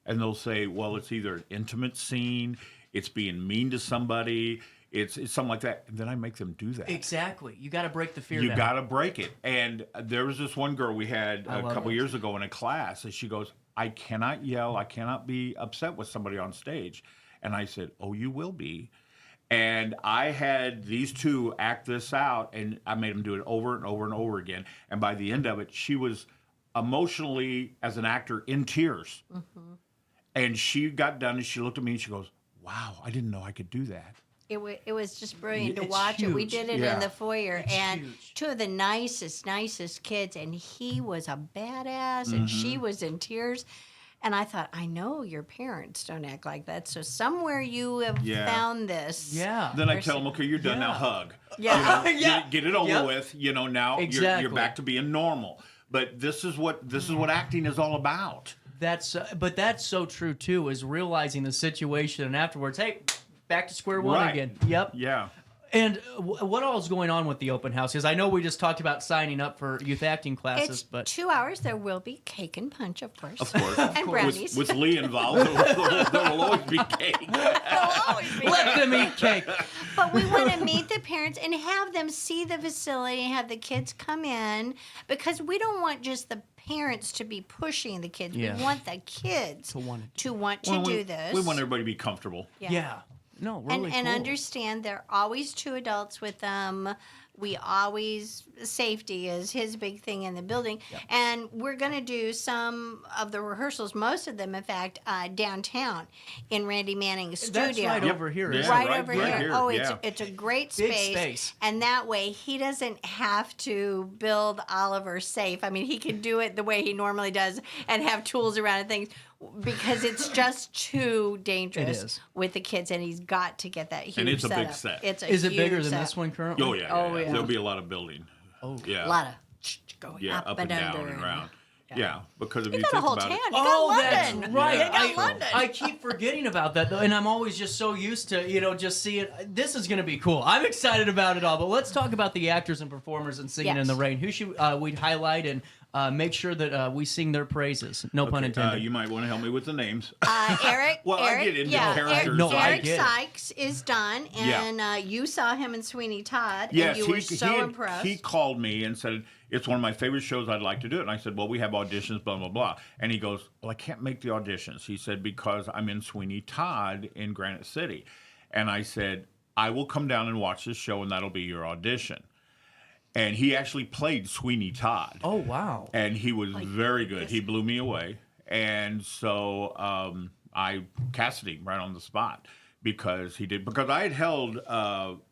And they'll say, well, it's either an intimate scene, it's being mean to somebody, it's something like that. And then I make them do that. Exactly. You got to break the fear You down. got to break it. And there was this one girl we had a couple years ago in a class, and she goes, I cannot yell, I cannot be upset with somebody on stage. And I said, oh, you will be. And I had these two act this out, and I made them do it over and over and over again. And by the end of it, she was emotionally, as an actor, in tears. Mm-hmm. And she got done, and she looked at me, and she goes, wow, I didn't know I could do that. It was just brilliant to It's watch it. We huge. did it Yeah. in the foyer, It's and huge. two of the nicest kids, and he was a badass, and she was in tears. And I thought, I know your parents don't act like that, so somewhere you have Yeah. found this. Yeah. Then I tell them, okay, you're done now, hug. Yeah. You know, Yeah. get it over Yep. with. You know, now Exactly. you're back to being normal. But this is what acting is all about. But that's so true too. Is realizing the situation and afterwards, hey, back to square one Right. again. Yep. Yeah. And what all is going on with the open house? Because I know we just talked about signing up for youth acting classes, It's but 2 hours. There will be cake and punch, of course. Of course. And brownies. With Lee involved, there will always be cake. let them eat cake. But we want to meet the parents and have them see the facility and have the kids come in, because we don't want just the parents to be pushing the kids. Yeah. We want the kids to want to do this. We want everybody to be comfortable. Yeah. No, really and cool. understand there are always two adults with them. We always, safety is his big thing in the building. Yep. And we're going to do some of the rehearsals, most of them, in fact, downtown in Randy Manning's studio. That's right over here. Yeah, isn't Right, it? over right here. here, Oh, yeah. it's a great Big space. space. And that way he doesn't have to build Oliver safe. I mean, he can do it the way he normally does and have tools around and things, because it's just too dangerous is. with the kids, and he's got to get that huge And it's a big setup. set. It's a Is it bigger huge than setup. this one currently? Oh, yeah. Oh, yeah. There'll be a lot of building. Oh, Yeah. A lot of going Yeah, up and down under and around. Yeah, because if You you got a think whole about town. it. You got that's London. right. You got London. I keep forgetting about that though, and I'm always just so used to just seeing. This is going to be cool. I'm excited about it all. But let's talk about the actors and performers and singing in the rain. Who should we highlight and make sure that we sing their praises? No pun intended. You might want to help me with the names. Eric. Well, I Eric, get into yeah, characters. No, I Eric get it. Sykes is done, and you saw him in Sweeney Todd, Yes, and you were so impressed. He called me and said, it's one of my favorite shows, I'd like to do it. And I said, well, we have auditions, blah, blah, blah. And he goes, well, I can't make the auditions. He said, because I'm in Sweeney Todd in Granite City. And I said, I will come down and watch this show, and that'll be your audition. And he actually played Sweeney Todd. Oh, wow. And he was very good. He blew me away. And so I casted him right on the spot. Because I had held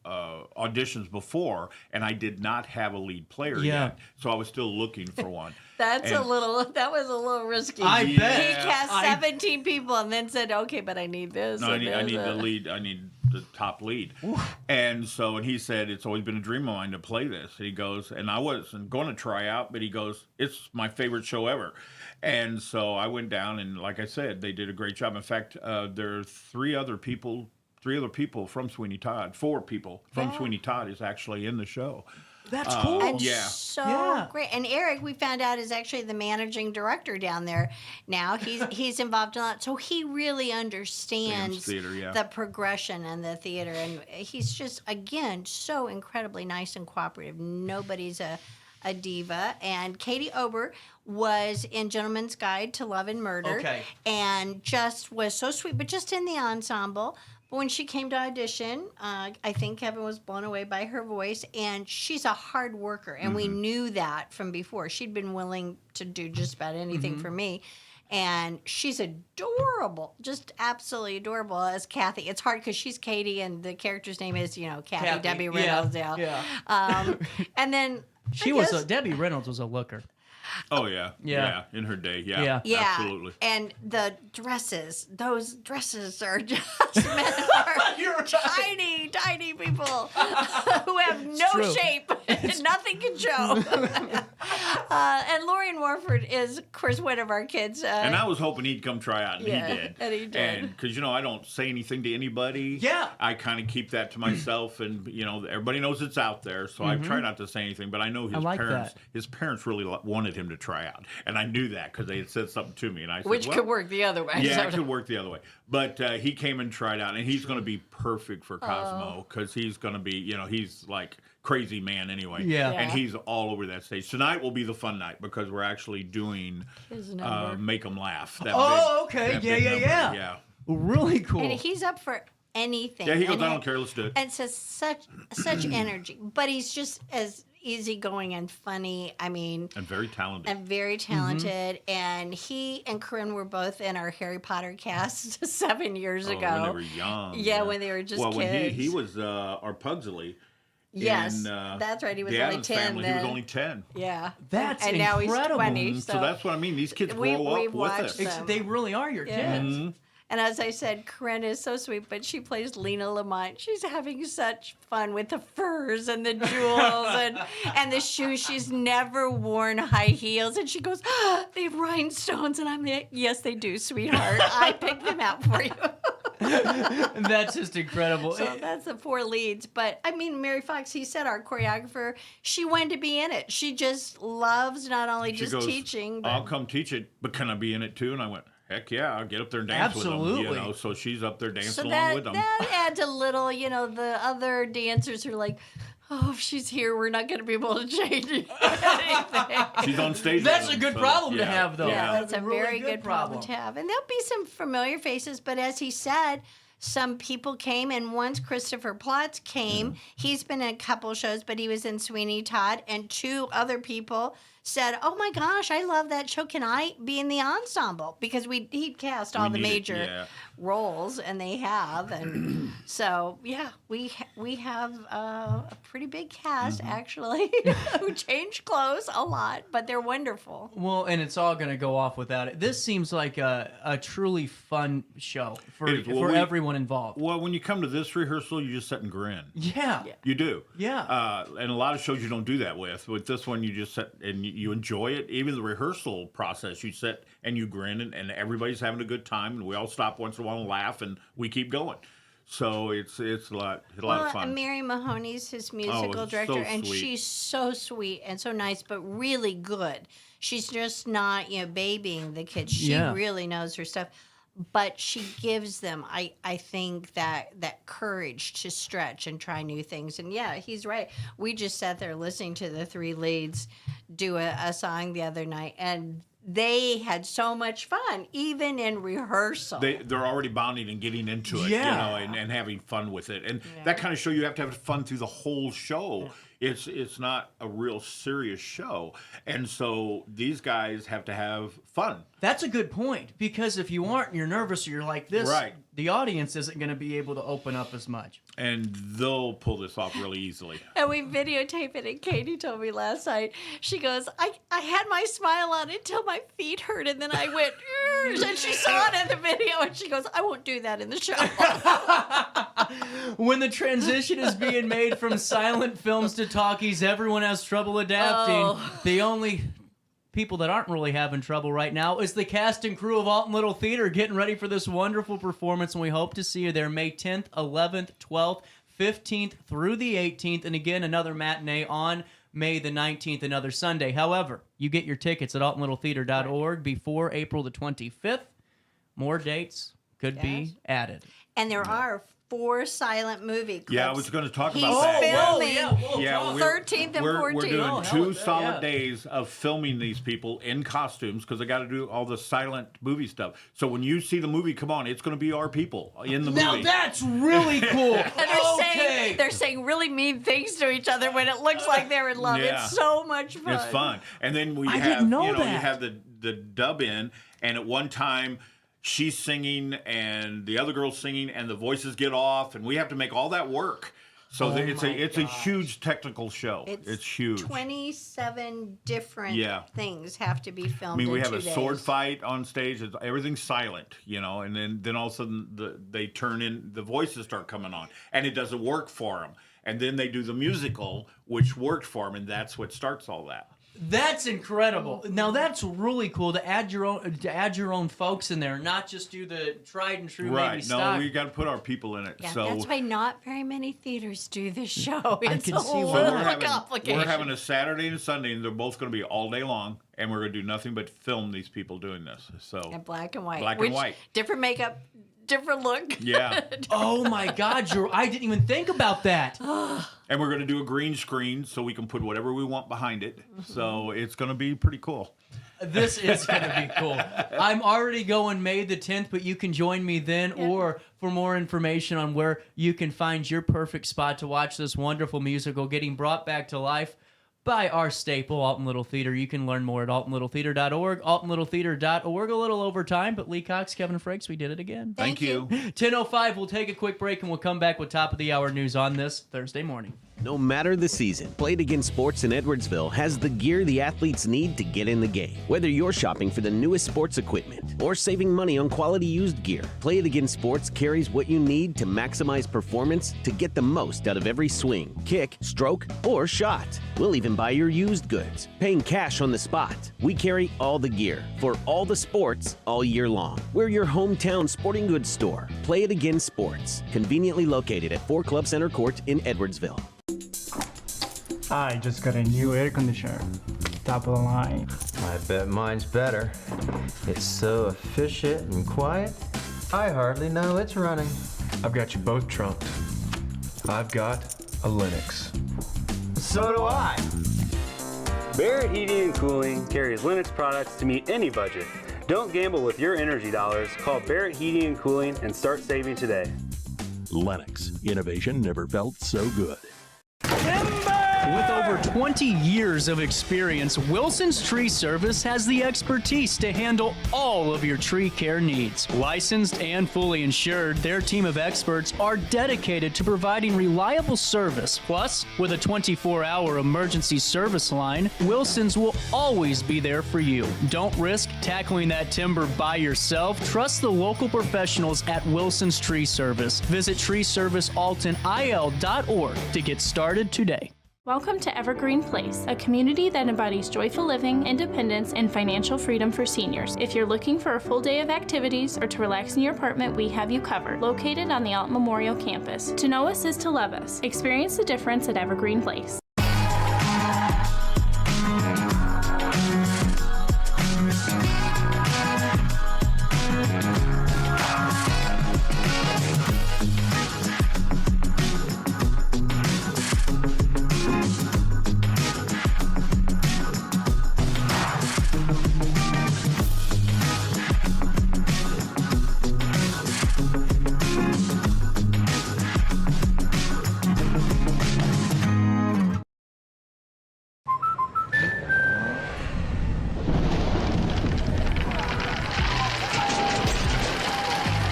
auditions before, and I did not have a lead player yet, so I was still looking for one. That was a little risky. I bet. He cast 17 people and then said, "Okay, but I need this." No, and I need this, the lead. I need the top lead. And he said, it's always been a dream of mine to play this. He goes, and I wasn't going to try out, but he goes, it's my favorite show ever. And so I went down, and like I said, they did a great job. In fact, there are three other people from Sweeney Todd. 4 people from Sweeney Todd is actually in the show. That's cool. And Yeah. so great. And Eric, we found out, is actually the managing director down there now. He's involved in a lot. So he really understands theater, yeah. the progression and the theater. And he's just, again, so incredibly nice and cooperative. Nobody's a diva. And Katie Ober was in Gentleman's Guide to Love and Murder. Okay. And just was so sweet, but just in the ensemble. But when she came to audition, I think Kevin was blown away by her voice. And she's a hard worker. And we knew that from before. She'd been willing to do just about anything for me. And she's adorable, just absolutely adorable as Kathy. It's hard because she's Katie and the character's name is, Kathy. Debbie Reynolds. Yeah. And then Debbie Reynolds was a looker. Oh, yeah. Yeah. In her day, Yeah, absolutely. and the dresses, those dresses are just meant for tiny, tiny people who have no shape. Nothing can show. And Lorian Warford is, of course, one of our kids. And I was hoping he'd come try out, and he did. And he did. And because, I don't say anything to anybody. Yeah. I kind of keep that to myself, and, everybody knows it's out there, so I try not to say anything, but I know his parents really wanted him to try out. And I knew that because they had said something to me. And I said, Which could work the other way. Yeah, it could work the other way. But he came and tried out, and he's going to be perfect for Cosmo because he's going to be, he's like crazy man anyway. Yeah. And he's all over that stage. Tonight will be the fun night because we're actually doing Make 'em Laugh. That Okay. big number. Yeah. Really cool. And he's up for anything. Yeah, he goes, And I don't care, let's do it. And says such energy, but he's just as easygoing and funny. I mean, And very talented. and very talented. And he and Corinne were both in our Harry Potter cast 7 years ago. When they were young. Yeah, when they were just well, kids. when he was our Pugsley. Yes, in, that's right. He was the only Addams 10 family, then. He was only 10. Yeah. That's and now incredible. he's 20. So that's what I mean. These kids We- grow we've up with watched us. them. They really are your Yeah. kids. Mm-hmm. And as I said, Corinne is so sweet, but she plays Lena Lamont. She's having such fun with the furs and the jewels and the shoes. She's never worn high heels. And she goes, they have rhinestones. And I'm like, yes, they do, sweetheart. I picked them out for you. That's just incredible. So that's the 4 leads. But I mean, Mary Fox, he said, our choreographer, she wanted to be in it. She just loves not only She just goes, teaching, but I'll come teach it, but can I be in it too? And I went, heck yeah, I'll get up there and dance with them. Absolutely. So she's up there dancing so along with them. that adds a little, the other dancers are like, oh, if she's here, we're not going to be able to change anything. She's on stage. That's with a them, good so, problem to yeah. have, though. Yeah, that's a really very good problem to have. And there'll be some familiar faces, but as he said, some people came, and once Christopher Plotz came, he's been in a couple shows, but he was in Sweeney Todd, and 2 other people said, oh my gosh, I love that show. Can I be in the ensemble? Because he'd cast all the major roles, and they have. And so, yeah, we have a pretty big cast, actually, who change clothes a lot, but they're wonderful. Well, and it's all going to go off without it. This seems like a truly fun show for everyone involved. Well, when you come to this rehearsal, you just sit and grin. Yeah. You do. Yeah. And a lot of shows you don't do that with. With this one, you just sit and you enjoy it. Even the rehearsal process, you sit and you grin, and everybody's having a good time, and we all stop once in a while and laugh, and we keep going. So it's a lot of fun. And Mary Mahoney's his musical director, so and sweet. she's so sweet and so nice, but really good. She's just not, babying the kids. She really knows her stuff. But she gives them, I think, that courage to stretch and try new things. And yeah, he's right. We just sat there listening to the 3 leads do a song the other night, and they had so much fun, even in rehearsal. They're already bonding and getting into it, and having fun with it. And that kind of show, you have to have fun through the whole show. It's not a real serious show. And so these guys have to have fun. That's a good point, because if you aren't, you're nervous, or you're like this, the audience isn't going to be able to open up as much. And they'll pull this off really easily. And we videotape it, and Katie told me last night, she goes, I had my smile on until my feet hurt, and then I went, and she saw it in the video, and she goes, I won't do that in the show. When the transition is being made from silent films to talkies, everyone has trouble adapting. The only people that aren't really having trouble right now is the cast and crew of Alton Little Theater, getting ready for this wonderful performance, and we hope to see you there May 10th, 11th, 12th, 15th through the 18th, and again, another matinee on May the 19th, another Sunday. However, you get your tickets at altonlittletheater.org before April the 25th. More dates could be added. And there are 4 silent movie clips. Yeah, I was going to talk He's about that. filming 13th and 14th. We're doing 2 solid days of filming these people in costumes, because they got to do all the silent movie stuff. So when you see the movie come on, it's going to be our people in the movie. Now that's really cool. And they're saying really mean things to each other when it looks like they're in love. Yeah. It's so much fun. It's fun. And then we I have, didn't know you that. have the dub in, and at one time she's singing and the other girl's singing, and the voices get off, and we have to make all that work. So it's a huge technical show. It's huge. 27 different things have to be filmed. I mean, we in have 2 a days. sword fight on stage. Everything's silent, and then all of a sudden they turn in, the voices start coming on, and it doesn't work for them. And then they do the musical, which worked for them, and that's what starts all that. That's incredible. Now that's really cool to add your own folks in there, not just do the tried and true maybe stock. No, we got to put our people in it. Yeah, so that's why not very many theaters do this show. It's can a see little why. complicated. We're having a Saturday and a Sunday, and they're both going to be all day long, and we're going to do nothing but film these people doing this. So and black and white. Black and white. Different makeup, different look. Yeah. Oh my God, I didn't even think about that. And we're going to do a green screen so we can put whatever we want behind it. So it's going to be pretty cool. This is going to be cool. I'm already going May the 10th, but you can join me then. Or for more information on where you can find your perfect spot to watch this wonderful musical getting brought back to life by our staple, Alton Little Theater. You can learn more at altonlittletheater.org, altonlittletheater.org. A little over time, but Lee Cox, Kevin Frakes, we did it again. Thank you. 10:05, we'll take a quick break and we'll come back with top of the hour news on this Thursday morning. No matter the season, Play It Again Sports in Edwardsville has the gear the athletes need to get in the game. Whether you're shopping for the newest sports equipment or saving money on quality used gear, Play It Again Sports carries what you need to maximize performance to get the most out of every swing, kick, stroke, or shot. We'll even buy your used goods, paying cash on the spot. We carry all the gear for all the sports all year long. We're your hometown sporting goods store. Play It Again Sports, conveniently located at 4 Club Center Court in Edwardsville. I just got a new air conditioner. Top of the line. I bet mine's better. It's so efficient and quiet, I hardly know it's running. I've got you both trunked. I've got a Linux. So do I. Barrett Heating and Cooling carries Lennox products to meet any budget. Don't gamble with your energy dollars. Call Barrett Heating and Cooling and start saving today. Lennox. Innovation never felt so good. With over 20 years of experience, Wilson's Tree Service has the expertise to handle all of your tree care needs. Licensed and fully insured, their team of experts are dedicated to providing reliable service. Plus, with a 24-hour emergency service line, Wilson's will always be there for you. Don't risk tackling that timber by yourself. Trust the local professionals at Wilson's Tree Service. Visit treeservicealtonil.org to get started today. Welcome to Evergreen Place, a community that embodies joyful living, independence, and financial freedom for seniors. If you're looking for a full day of activities or to relax in your apartment, we have you covered. Located on the Alton Memorial Campus. To know us is to love us. Experience the difference at Evergreen Place.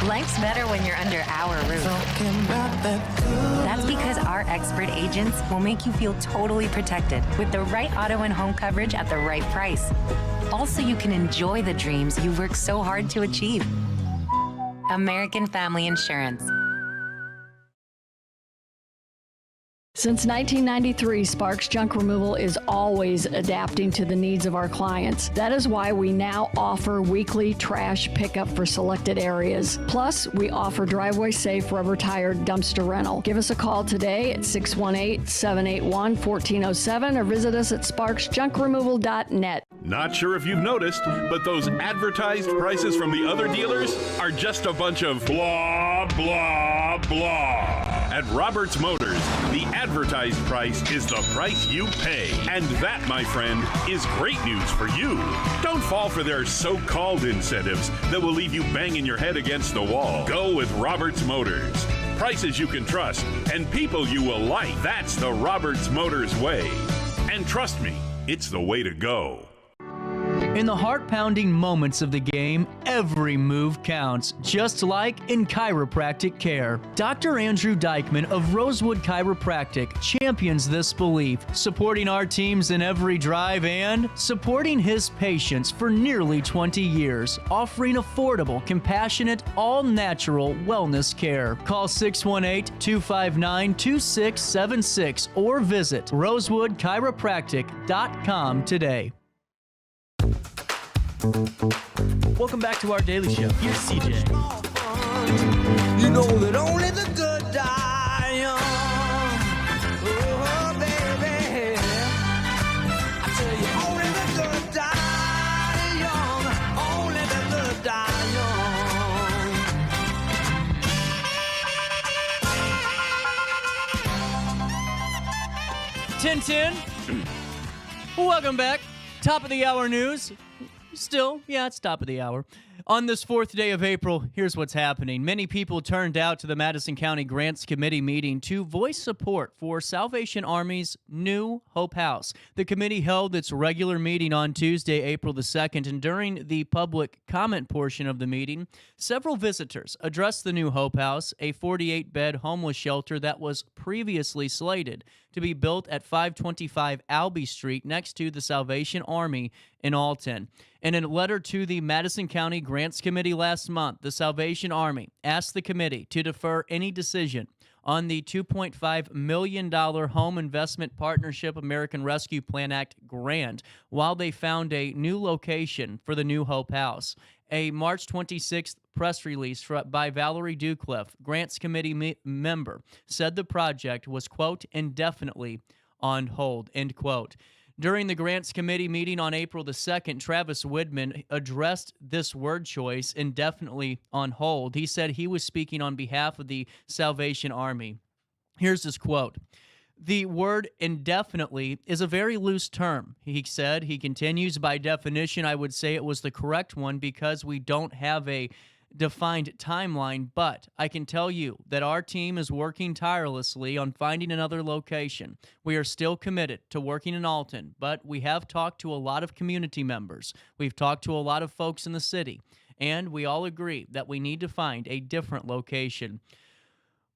Life's better when you're under our roof. That's because our expert agents will make you feel totally protected with the right auto and home coverage at the right price. Also, you can enjoy the dreams you've worked so hard to achieve. American Family Insurance. Since 1993, Sparks Junk Removal is always adapting to the needs of our clients. That is why we now offer weekly trash pickup for selected areas. Plus, we offer driveway-safe rubber-tired dumpster rental. Give us a call today at 618-781-1407 or visit us at sparksjunkremoval.net. Not sure if you've noticed, but those advertised prices from the other dealers are just a bunch of blah, blah, blah. At Roberts Motors, the advertised price is the price you pay. And that, my friend, is great news for you. Don't fall for their so-called incentives that will leave you banging your head against the wall. Go with Roberts Motors. Prices you can trust and people you will like. That's the Roberts Motors way. And trust me, it's the way to go. In the heart-pounding moments of the game, every move counts, just like in chiropractic care. Dr. Andrew Dykman of Rosewood Chiropractic champions this belief, supporting our teams in every drive and supporting his patients for nearly 20 years, offering affordable, compassionate, all-natural wellness care. Call 618-259-2676 or visit rosewoodchiropractic.com today. Welcome back to our daily show. Here's CJ. You know that only the good die young. Oh, baby. I tell you, only the good die young. Only the good die young. 10-10. Welcome back. Top of the hour news. Still, yeah, it's top of the hour. On this fourth day of April, here's what's happening. Many people turned out to the Madison County Grants Committee meeting to voice support for Salvation Army's new Hope House. The committee held its regular meeting on Tuesday, April the 2nd, and during the public comment portion of the meeting, several visitors addressed the new Hope House, a 48-bed homeless shelter that was previously slated to be built at 525 Albee Street next to the Salvation Army in Alton. In a letter to the Madison County Grants Committee last month, the Salvation Army asked the committee to defer any decision on the $2.5 million Home Investment Partnership American Rescue Plan Act grant while they found a new location for the new Hope House. A March 26th press release by Valerie Ducliffe, Grants Committee member, said the project was, quote, indefinitely on hold, end quote. During the Grants Committee meeting on April the 2nd, Travis Widman addressed this word choice, indefinitely on hold. He said he was speaking on behalf of the Salvation Army. Here's his quote. The word indefinitely is a very loose term, he said. He continues, by definition, I would say it was the correct one because we don't have a defined timeline, but I can tell you that our team is working tirelessly on finding another location. We are still committed to working in Alton, but we have talked to a lot of community members. We've talked to a lot of folks in the city, and we all agree that we need to find a different location.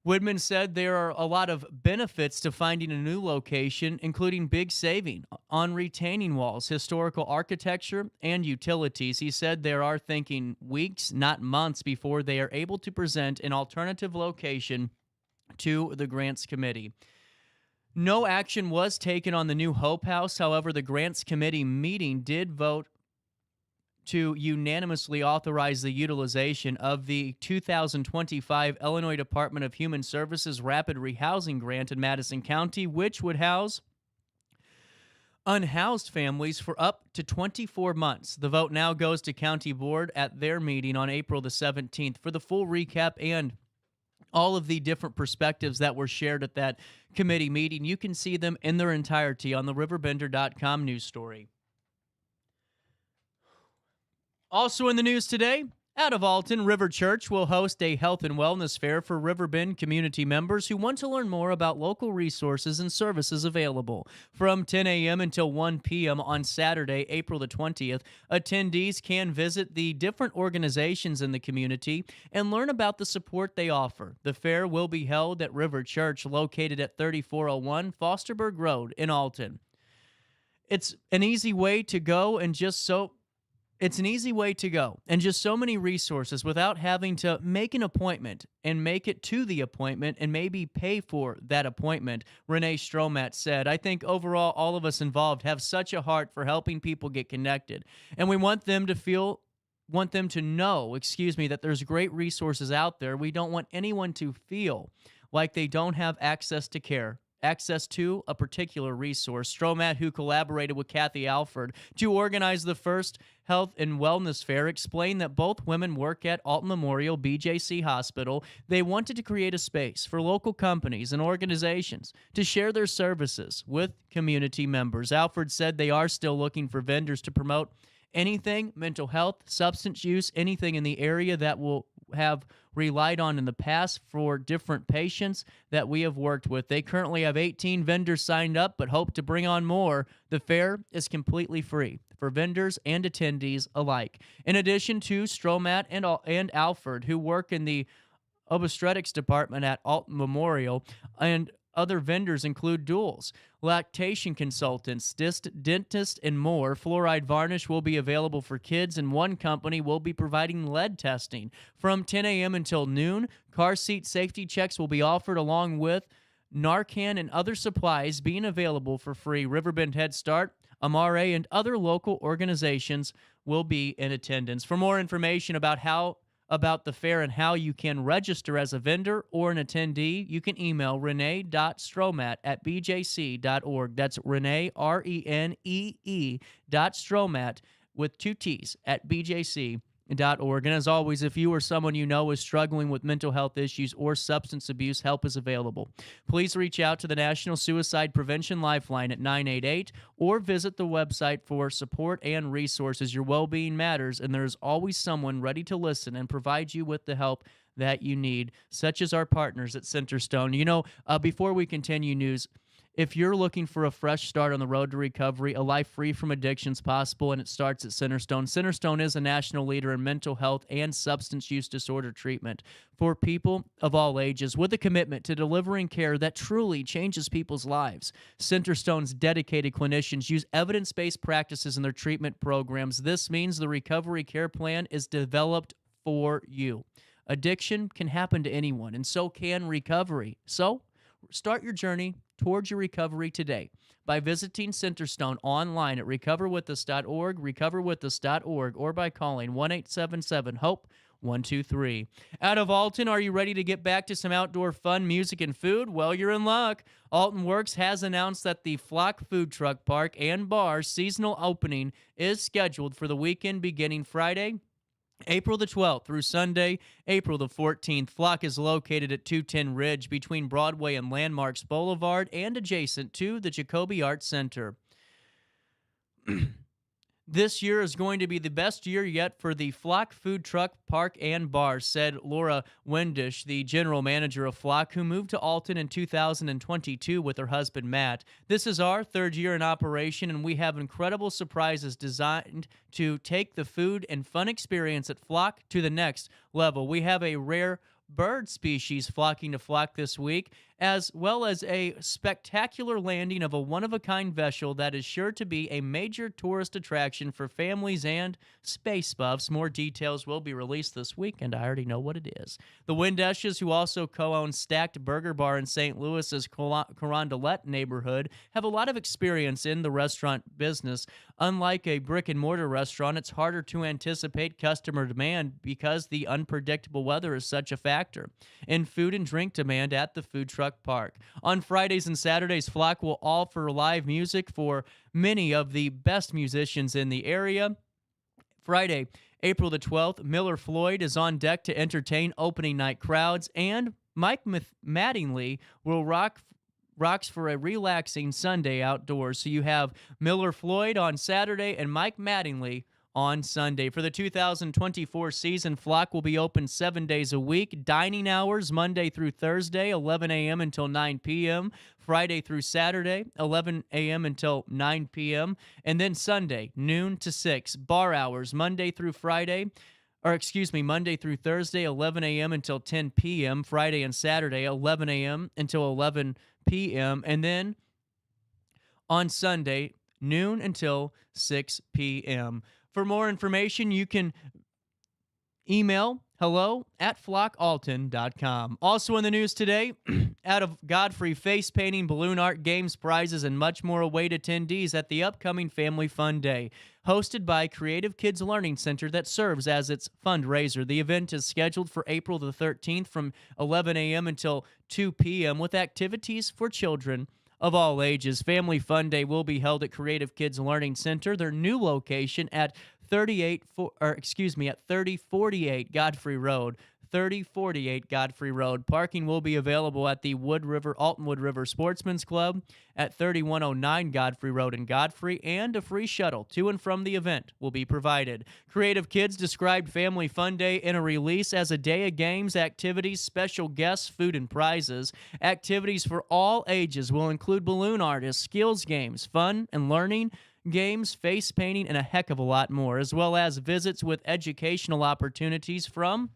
Woodman said there are a lot of benefits to finding a new location, including big saving on retaining walls, historical architecture, and utilities. He said they are thinking weeks, not months, before they are able to present an alternative location to the Grants Committee. No action was taken on the new Hope House. However, the Grants Committee meeting did vote to unanimously authorize the utilization of the 2025 Illinois Department of Human Services Rapid Rehousing Grant in Madison County, which would house unhoused families for up to 24 months. The vote now goes to County Board at their meeting on April the 17th. For the full recap and all of the different perspectives that were shared at that committee meeting, you can see them in their entirety on the RiverBender.com news story. Also in the news today, out of Alton, River Church will host a health and wellness fair for Riverbend community members who want to learn more about local resources and services available. From 10 a.m. until 1 p.m. on Saturday, April the 20th, attendees can visit the different organizations in the community and learn about the support they offer. The fair will be held at River Church, located at 3401 Fosterburg Road in Alton. It's an easy way to go and just so many resources without having to make an appointment and make it to the appointment and maybe pay for that appointment, Renee Stromat said. I think overall all of us involved have such a heart for helping people get connected, and we want them to know that there's great resources out there. We don't want anyone to feel like they don't have access to a particular resource. Stromat, who collaborated with Kathy Alford to organize the first health and wellness fair, explained that both women work at Alton Memorial BJC Hospital. They wanted to create a space for local companies and organizations to share their services with community members. Alford said they are still looking for vendors to promote anything mental health, substance use, anything in the area that will have relied on in the past for different patients that we have worked with. They currently have 18 vendors signed up, but hope to bring on more. The fair is completely free for vendors and attendees alike. In addition to Stromat and Alford, who work in the obstetrics department at Alton Memorial, and other vendors include duals, lactation consultants, dentists, and more. Fluoride varnish will be available for kids, and one company will be providing lead testing. From 10 a.m. until noon, car seat safety checks will be offered, along with Narcan and other supplies being available for free. Riverbend Head Start, Amare, and other local organizations will be in attendance. For more information about the fair and how you can register as a vendor or an attendee, you can email renee.stromat@bjc.org. That's Renee, RENEE, .stromat with 2 T's at bjc.org. And as always, if you or someone you know is struggling with mental health issues or substance abuse, help is available. Please reach out to the National Suicide Prevention Lifeline at 988 or visit the website for support and resources. Your well-being matters, and there's always someone ready to listen and provide you with the help that you need, such as our partners at Centerstone. You know, before we continue news, if you're looking for a fresh start on the road to recovery, a life free from addictions possible, and it starts at Centerstone. Centerstone is a national leader in mental health and substance use disorder treatment for people of all ages, with a commitment to delivering care that truly changes people's lives. Centerstone's dedicated clinicians use evidence-based practices in their treatment programs. This means the recovery care plan is developed for you. Addiction can happen to anyone, and so can recovery. So, start your journey towards your recovery today by visiting Centerstone online at recoverwithus.org, recoverwithus.org, or by calling 1-877-HOPE-123. Out of Alton, are you ready to get back to some outdoor fun, music, and food? Well, you're in luck. Alton Works has announced that the Flock Food Truck Park and Bar seasonal opening is scheduled for the weekend beginning Friday, April the 12th through Sunday, April the 14th. Flock is located at 210 Ridge between Broadway and Landmarks Boulevard and adjacent to the Jacoby Arts Center. This year is going to be the best year yet for the Flock Food Truck Park and Bar, said Laura Wendish, the general manager of Flock, who moved to Alton in 2022 with her husband, Matt. This is our third year in operation, and we have incredible surprises designed to take the food and fun experience at Flock to the next level. We have a rare bird species flocking to Flock this week, as well as a spectacular landing of a one-of-a-kind vessel that is sure to be a major tourist attraction for families and space buffs. More details will be released this weekend. I already know what it is. The Windeshes, who also co-own Stacked Burger Bar in St. Louis's Carondelet neighborhood, have a lot of experience in the restaurant business. Unlike a brick-and-mortar restaurant, it's harder to anticipate customer demand because the unpredictable weather is such a factor in food and drink demand at the food truck park. On Fridays and Saturdays, Flock will offer live music for many of the best musicians in the area. Friday, April the 12th, Miller Floyd is on deck to entertain opening night crowds, and Mike Mattingly will rocks for a relaxing Sunday outdoors. So you have Miller Floyd on Saturday and Mike Mattingly on Sunday. For the 2024 season, Flock will be open 7 days a week. Dining hours, Monday through Thursday, 11 a.m. until 9 p.m. Friday through Saturday, 11 a.m. until 9 p.m. And then Sunday, noon to 6. Bar hours, Monday through Thursday, 11 a.m. until 10 p.m. Friday and Saturday, 11 a.m. until 11 p.m. And then on Sunday, noon until 6 p.m. For more information, you can email hello@flockalton.com. Also in the news today, out of Godfrey, face painting, balloon art, games, prizes, and much more await attendees at the upcoming Family Fun Day, hosted by Creative Kids Learning Center that serves as its fundraiser. The event is scheduled for April the 13th from 11 a.m. until 2 p.m. with activities for children of all ages. Family Fun Day will be held at Creative Kids Learning Center, their new location at 3048 Godfrey Road. 3048 Godfrey Road. Parking will be available at the Alton Wood River Sportsman's Club at 3109 Godfrey Road in Godfrey, and a free shuttle to and from the event will be provided. Creative Kids described Family Fun Day in a release as a day of games, activities, special guests, food, and prizes. Activities for all ages will include balloon artists, skills games, fun and learning games, face painting, and a heck of a lot more, as well as visits with educational opportunities from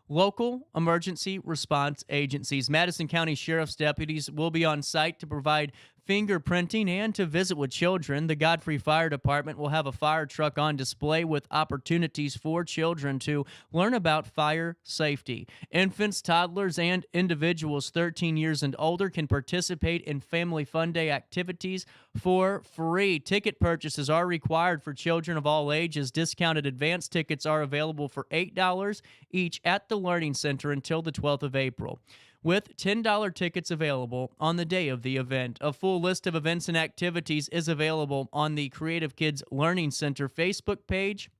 local emergency response agencies. Madison County Sheriff's deputies will be on site to provide fingerprinting and to visit with children. The Godfrey Fire Department will have a fire truck on display with opportunities for children to learn about fire safety. Infants, toddlers, and individuals 13 years and older can participate in Family Fun Day activities for free. Ticket purchases are required for children of all ages. Discounted advance tickets are available for $8 each at the Learning Center until the 12th of April, with $10 tickets available on the day of the event. A full list of events and activities is available on the Creative Kids Learning Center Facebook page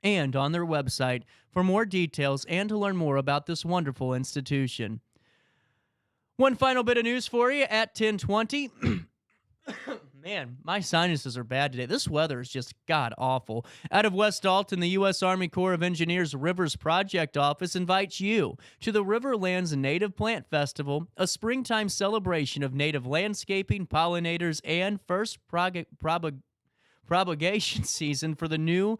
and on their website for more details and to learn more about this wonderful institution. One final bit of news for you at 10:20. Man, my sinuses are bad today. This weather is just god-awful. Out of West Alton, the U.S. Army Corps of Engineers Rivers Project Office invites you to the Riverlands Native Plant Festival, a springtime celebration of native landscaping, pollinators, and first propagation season for the new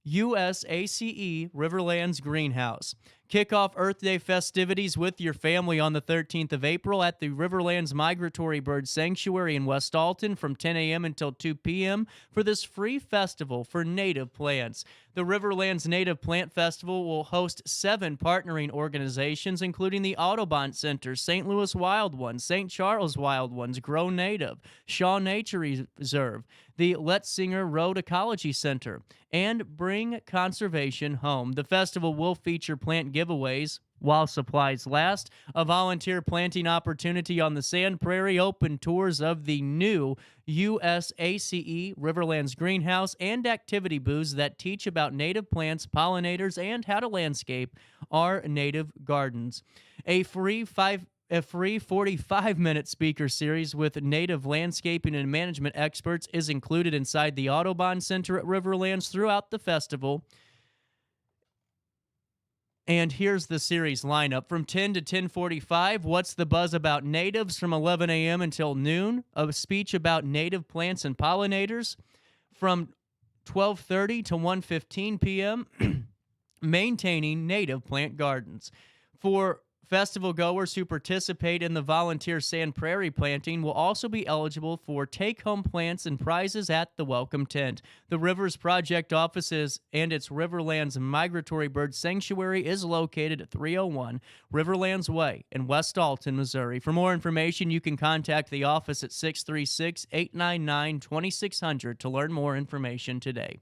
USACE Riverlands Greenhouse. Kick off Earth Day festivities with your family on the 13th of April at the Riverlands Migratory Bird Sanctuary in West Alton from 10 a.m. until 2 p.m. for this free festival for native plants. The Riverlands Native Plant Festival will host 7 partnering organizations, including the Audubon Center, St. Louis Wild Ones, St. Charles Wild Ones, Grow Native, Shaw Nature Reserve, the Letzinger Road Ecology Center, and Bring Conservation Home. The festival will feature plant giveaways while supplies last, a volunteer planting opportunity on the Sand Prairie, open tours of the new USACE Riverlands Greenhouse, and activity booths that teach about native plants, pollinators, and how to landscape our native gardens. A free 45-minute speaker series with native landscaping and management experts is included inside the Audubon Center at Riverlands throughout the festival. And here's the series lineup. From 10 to 10:45, What's the Buzz About Natives from 11 a.m. until noon, a speech about native plants and pollinators. From 12:30 to 1:15 p.m., Maintaining Native Plant Gardens. For festival goers who participate in the volunteer Sand Prairie planting will also be eligible for take-home plants and prizes at the Welcome Tent. The Rivers Project offices and its Riverlands Migratory Bird Sanctuary is located at 301 Riverlands Way in West Alton, Missouri. For more information, you can contact the office at 636-899-2600 to learn more information today.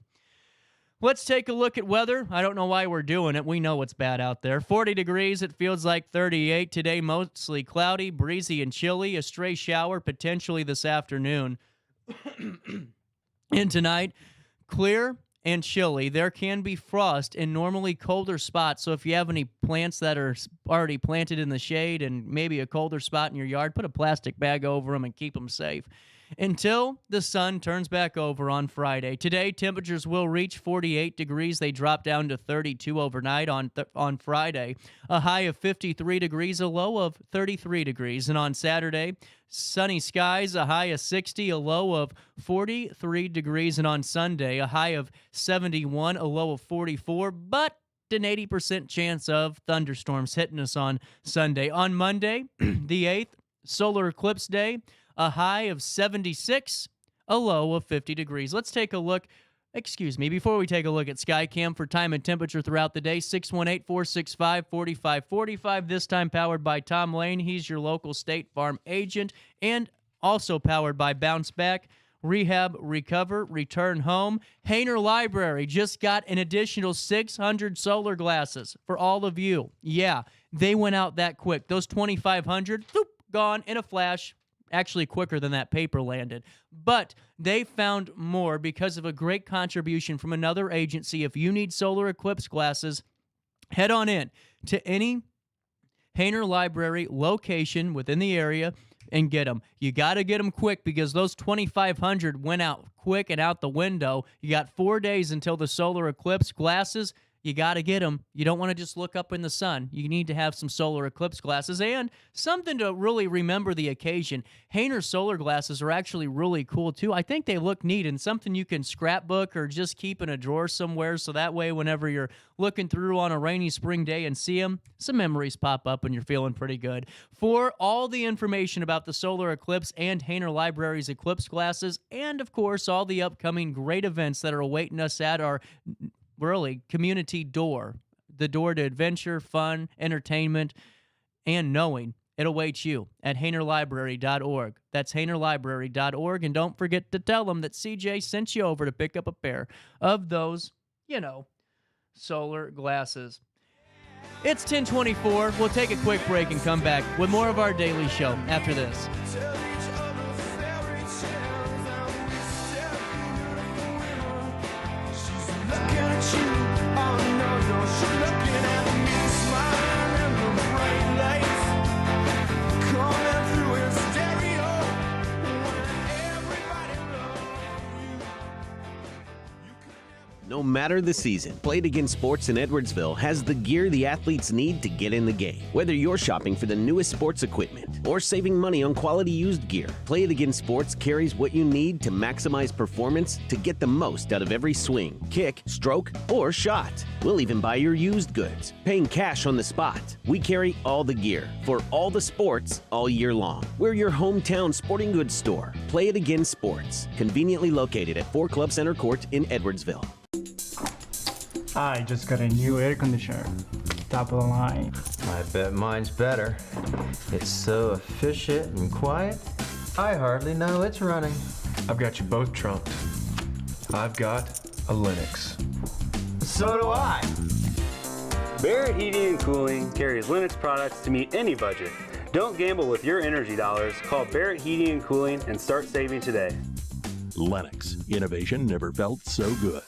Let's take a look at weather. I don't know why we're doing it. We know it's bad out there. 40 degrees. It feels like 38 today. Mostly cloudy, breezy, and chilly. A stray shower potentially this afternoon. And tonight, clear and chilly. There can be frost in normally colder spots. So if you have any plants that are already planted in the shade and maybe a colder spot in your yard, put a plastic bag over them and keep them safe. Until the sun turns back over on Friday. Today, temperatures will reach 48 degrees. They drop down to 32 overnight on Friday. A high of 53 degrees, a low of 33 degrees. And on Saturday, sunny skies, a high of 60, a low of 43 degrees. And on Sunday, a high of 71, a low of 44, but an 80% chance of thunderstorms hitting us on Sunday. On Monday, the 8th, solar eclipse day, a high of 76, a low of 50 degrees. Let's take a look, before we take a look at Skycam for time and temperature throughout the day, 618-465-4545, this time powered by Tom Lane. He's your local State Farm agent, and also powered by Bounce Back, Rehab, Recover, Return Home. Hainer Library just got an additional 600 solar glasses for all of you. Yeah, they went out that quick. Those 2,500, gone in a flash. Actually quicker than that paper landed. But they found more because of a great contribution from another agency. If you need solar eclipse glasses, head on in to any Hainer Library location within the area and get them. You got to get them quick because those 2,500 went out quick and out the window. You got 4 days until the solar eclipse. Glasses, you got to get them. You don't want to just look up in the sun. You need to have some solar eclipse glasses and something to really remember the occasion. Hainer solar glasses are actually really cool, too. I think they look neat and something you can scrapbook or just keep in a drawer somewhere so that way whenever you're looking through on a rainy spring day and see them, some memories pop up and you're feeling pretty good. For all the information about the solar eclipse and Hainer Library's eclipse glasses and, of course, all the upcoming great events that are awaiting us at our community door, the door to adventure, fun, entertainment, and knowing. It awaits you at HainerLibrary.org. That's HainerLibrary.org. And don't forget to tell them that CJ sent you over to pick up a pair of those, solar glasses. It's 10:24. We'll take a quick break and come back with more of our daily show after this. Looking at you. matter the season, Play It Again Sports in Edwardsville has the gear the athletes need to get in the game. Whether you're shopping for the newest sports equipment or saving money on quality used gear, Play It Again Sports carries what you need to maximize performance to get the most out of every swing, kick, stroke, or shot. We'll even buy your used goods, paying cash on the spot. We carry all the gear for all the sports all year long. We're your hometown sporting goods store. Play It Again Sports, conveniently located at 4 Club Center Court in Edwardsville. I just got a new air conditioner. Top of the line. I bet mine's better. It's so efficient and quiet, I hardly know it's running. I've got you both trunked. I've got a Linux. So do I. Barrett Heating and Cooling carries Linux products to meet any budget. Don't gamble with your energy dollars. Call Barrett Heating and Cooling and start saving today. Lennox. Innovation never felt so good.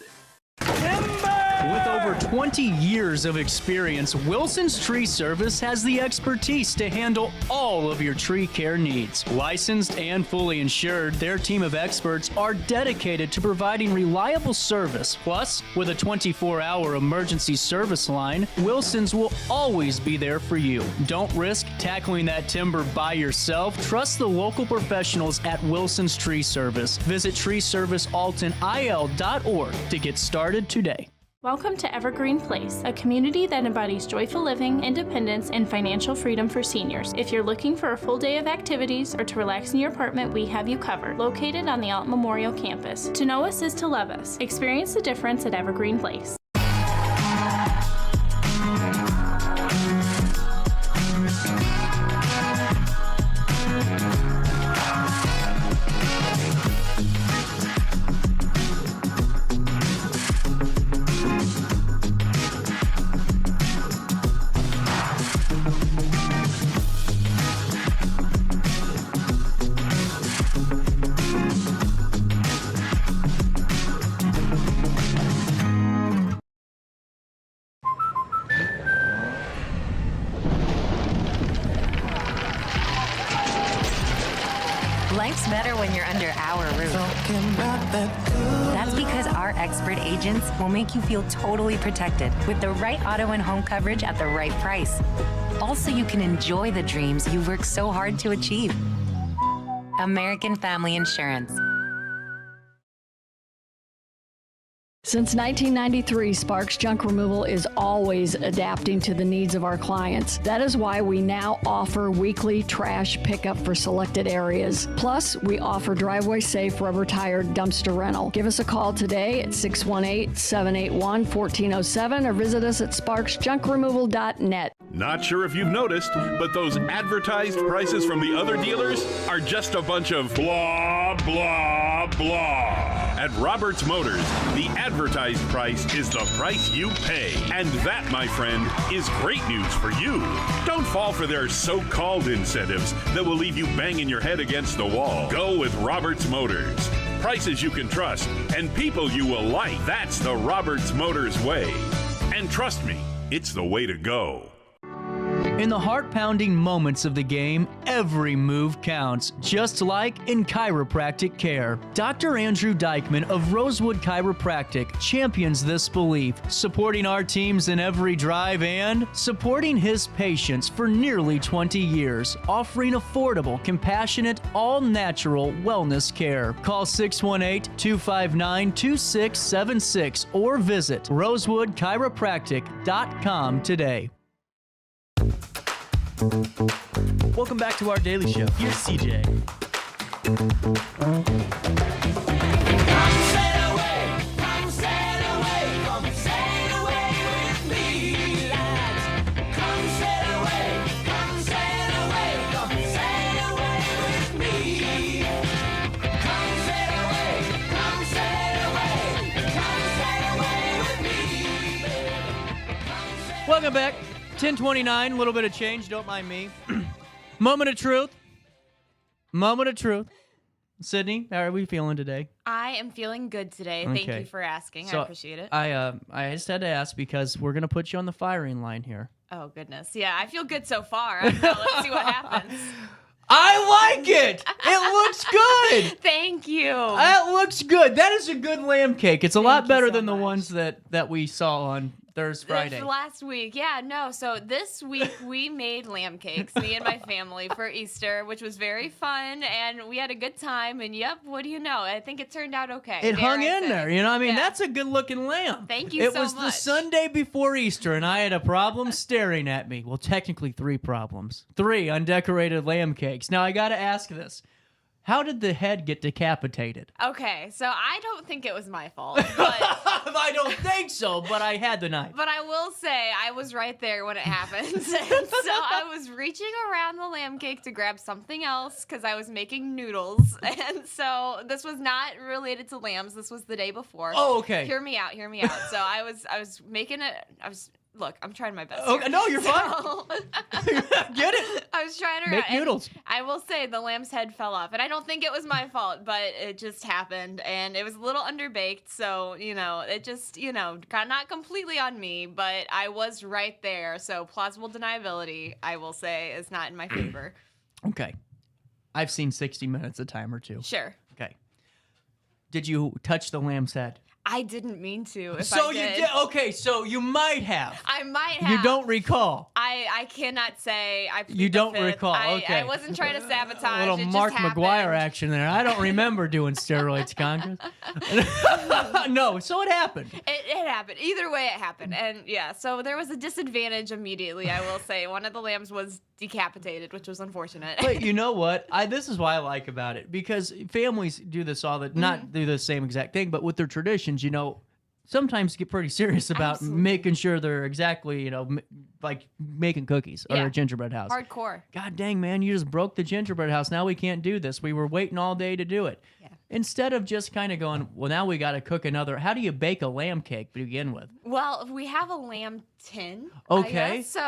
With over 20 years of experience, Wilson's Tree Service has the expertise to handle all of your tree care needs. Licensed and fully insured, their team of experts are dedicated to providing reliable service. Plus, with a 24-hour emergency service line, Wilson's will always be there for you. Don't risk tackling that timber by yourself. Trust the local professionals at Wilson's Tree Service. Visit treeservicealtonil.org to get started today. Welcome to Evergreen Place, a community that embodies joyful living, independence, and financial freedom for seniors. If you're looking for a full day of activities or to relax in your apartment, we have you covered. Located on the Alton Memorial Campus. To know us is to love us. Experience the difference at Evergreen Place. Life's better when you're under our roof. That's because our expert agents will make you feel totally protected with the right auto and home coverage at the right price. Also, you can enjoy the dreams you've worked so hard to achieve. American Family Insurance. Since 1993, Sparks Junk Removal is always adapting to the needs of our clients. That is why we now offer weekly trash pickup for selected areas. Plus, we offer driveway-safe rubber-tired dumpster rental. Give us a call today at 618-781-1407 or visit us at sparksjunkremoval.net. Not sure if you've noticed, but those advertised prices from the other dealers are just a bunch of blah, blah, blah. At Roberts Motors, the advertised price is the price you pay. And that, my friend, is great news for you. Don't fall for their so-called incentives that will leave you banging your head against the wall. Go with Roberts Motors. Prices you can trust and people you will like. That's the Roberts Motors way. And trust me, it's the way to go. In the heart-pounding moments of the game, every move counts, just like in chiropractic care. Dr. Andrew Dykman of Rosewood Chiropractic champions this belief, supporting our teams in every drive and supporting his patients for nearly 20 years, offering affordable, compassionate, all-natural wellness care. Call 618-259-2676 or visit rosewoodchiropractic.com today. Welcome back to our daily show. Here's CJ. Welcome back. 10:29, a little bit of change, don't mind me. Moment of truth. Moment of truth. Sydney, how are we feeling today? I am feeling good today. Thank you for asking. So I appreciate it. I just had to ask because we're going to put you on the firing line here. Oh, goodness. Yeah, I feel good so far. I don't know. Let's see what happens. I like it. It looks good. Thank you. That looks good. That is a good lamb cake. It's a lot better than the ones that we saw on Thursday, Friday. Last week. Yeah, no. So this week we made lamb cakes, me and my family, for Easter, which was very fun, and we had a good time. And yep, what do you know? I think it turned out okay. It hung in there. You know what I mean? That's a good-looking lamb. Thank you so much. It so was the Sunday before Easter, and I had a problem staring at me. Well, technically 3 problems. 3 undecorated lamb cakes. Now, I got to ask this. How did the head get decapitated? Okay, so I don't think it was my fault. But I don't think so, but I had the knife. But I will say I was right there when it happened. And so I was reaching around the lamb cake to grab something else because I was making noodles. And so this was not related to lambs. This was the day before. Oh, okay. Hear me out. So I was making it. Look, I'm trying my best. Okay, no, you're fine. Get it. I was trying to make noodles. I will say the lamb's head fell off, and I don't think it was my fault, but it just happened, and it was a little underbaked, so it just not completely on me, but I was right there. So plausible deniability, I will say, is not in my favor. Okay, I've seen 60 Minutes a time or two. Sure. Okay. Did you touch the lamb's head? I didn't mean to. You did. Okay, so you might have. I might have. You don't recall. I cannot say. You don't recall. Okay. I wasn't trying to sabotage. A little Mark McGuire action there. I don't remember doing steroids, Congress. No, so it happened. It happened. Either way, it happened. And yeah, so there was a disadvantage immediately, I will say. One of the lambs was decapitated, which was unfortunate. But you know what? This is why I like about it, because families do this not do the same exact thing, but with their traditions, sometimes get pretty serious about making sure they're exactly, like making cookies or a gingerbread house. Hardcore. God dang, man, you just broke the gingerbread house. Now we can't do this. We were waiting all day to do it. Yeah. Instead of just kind of going, well, now we got to cook another. How do you bake a lamb cake to begin with? Well, we have a lamb tin. Okay. So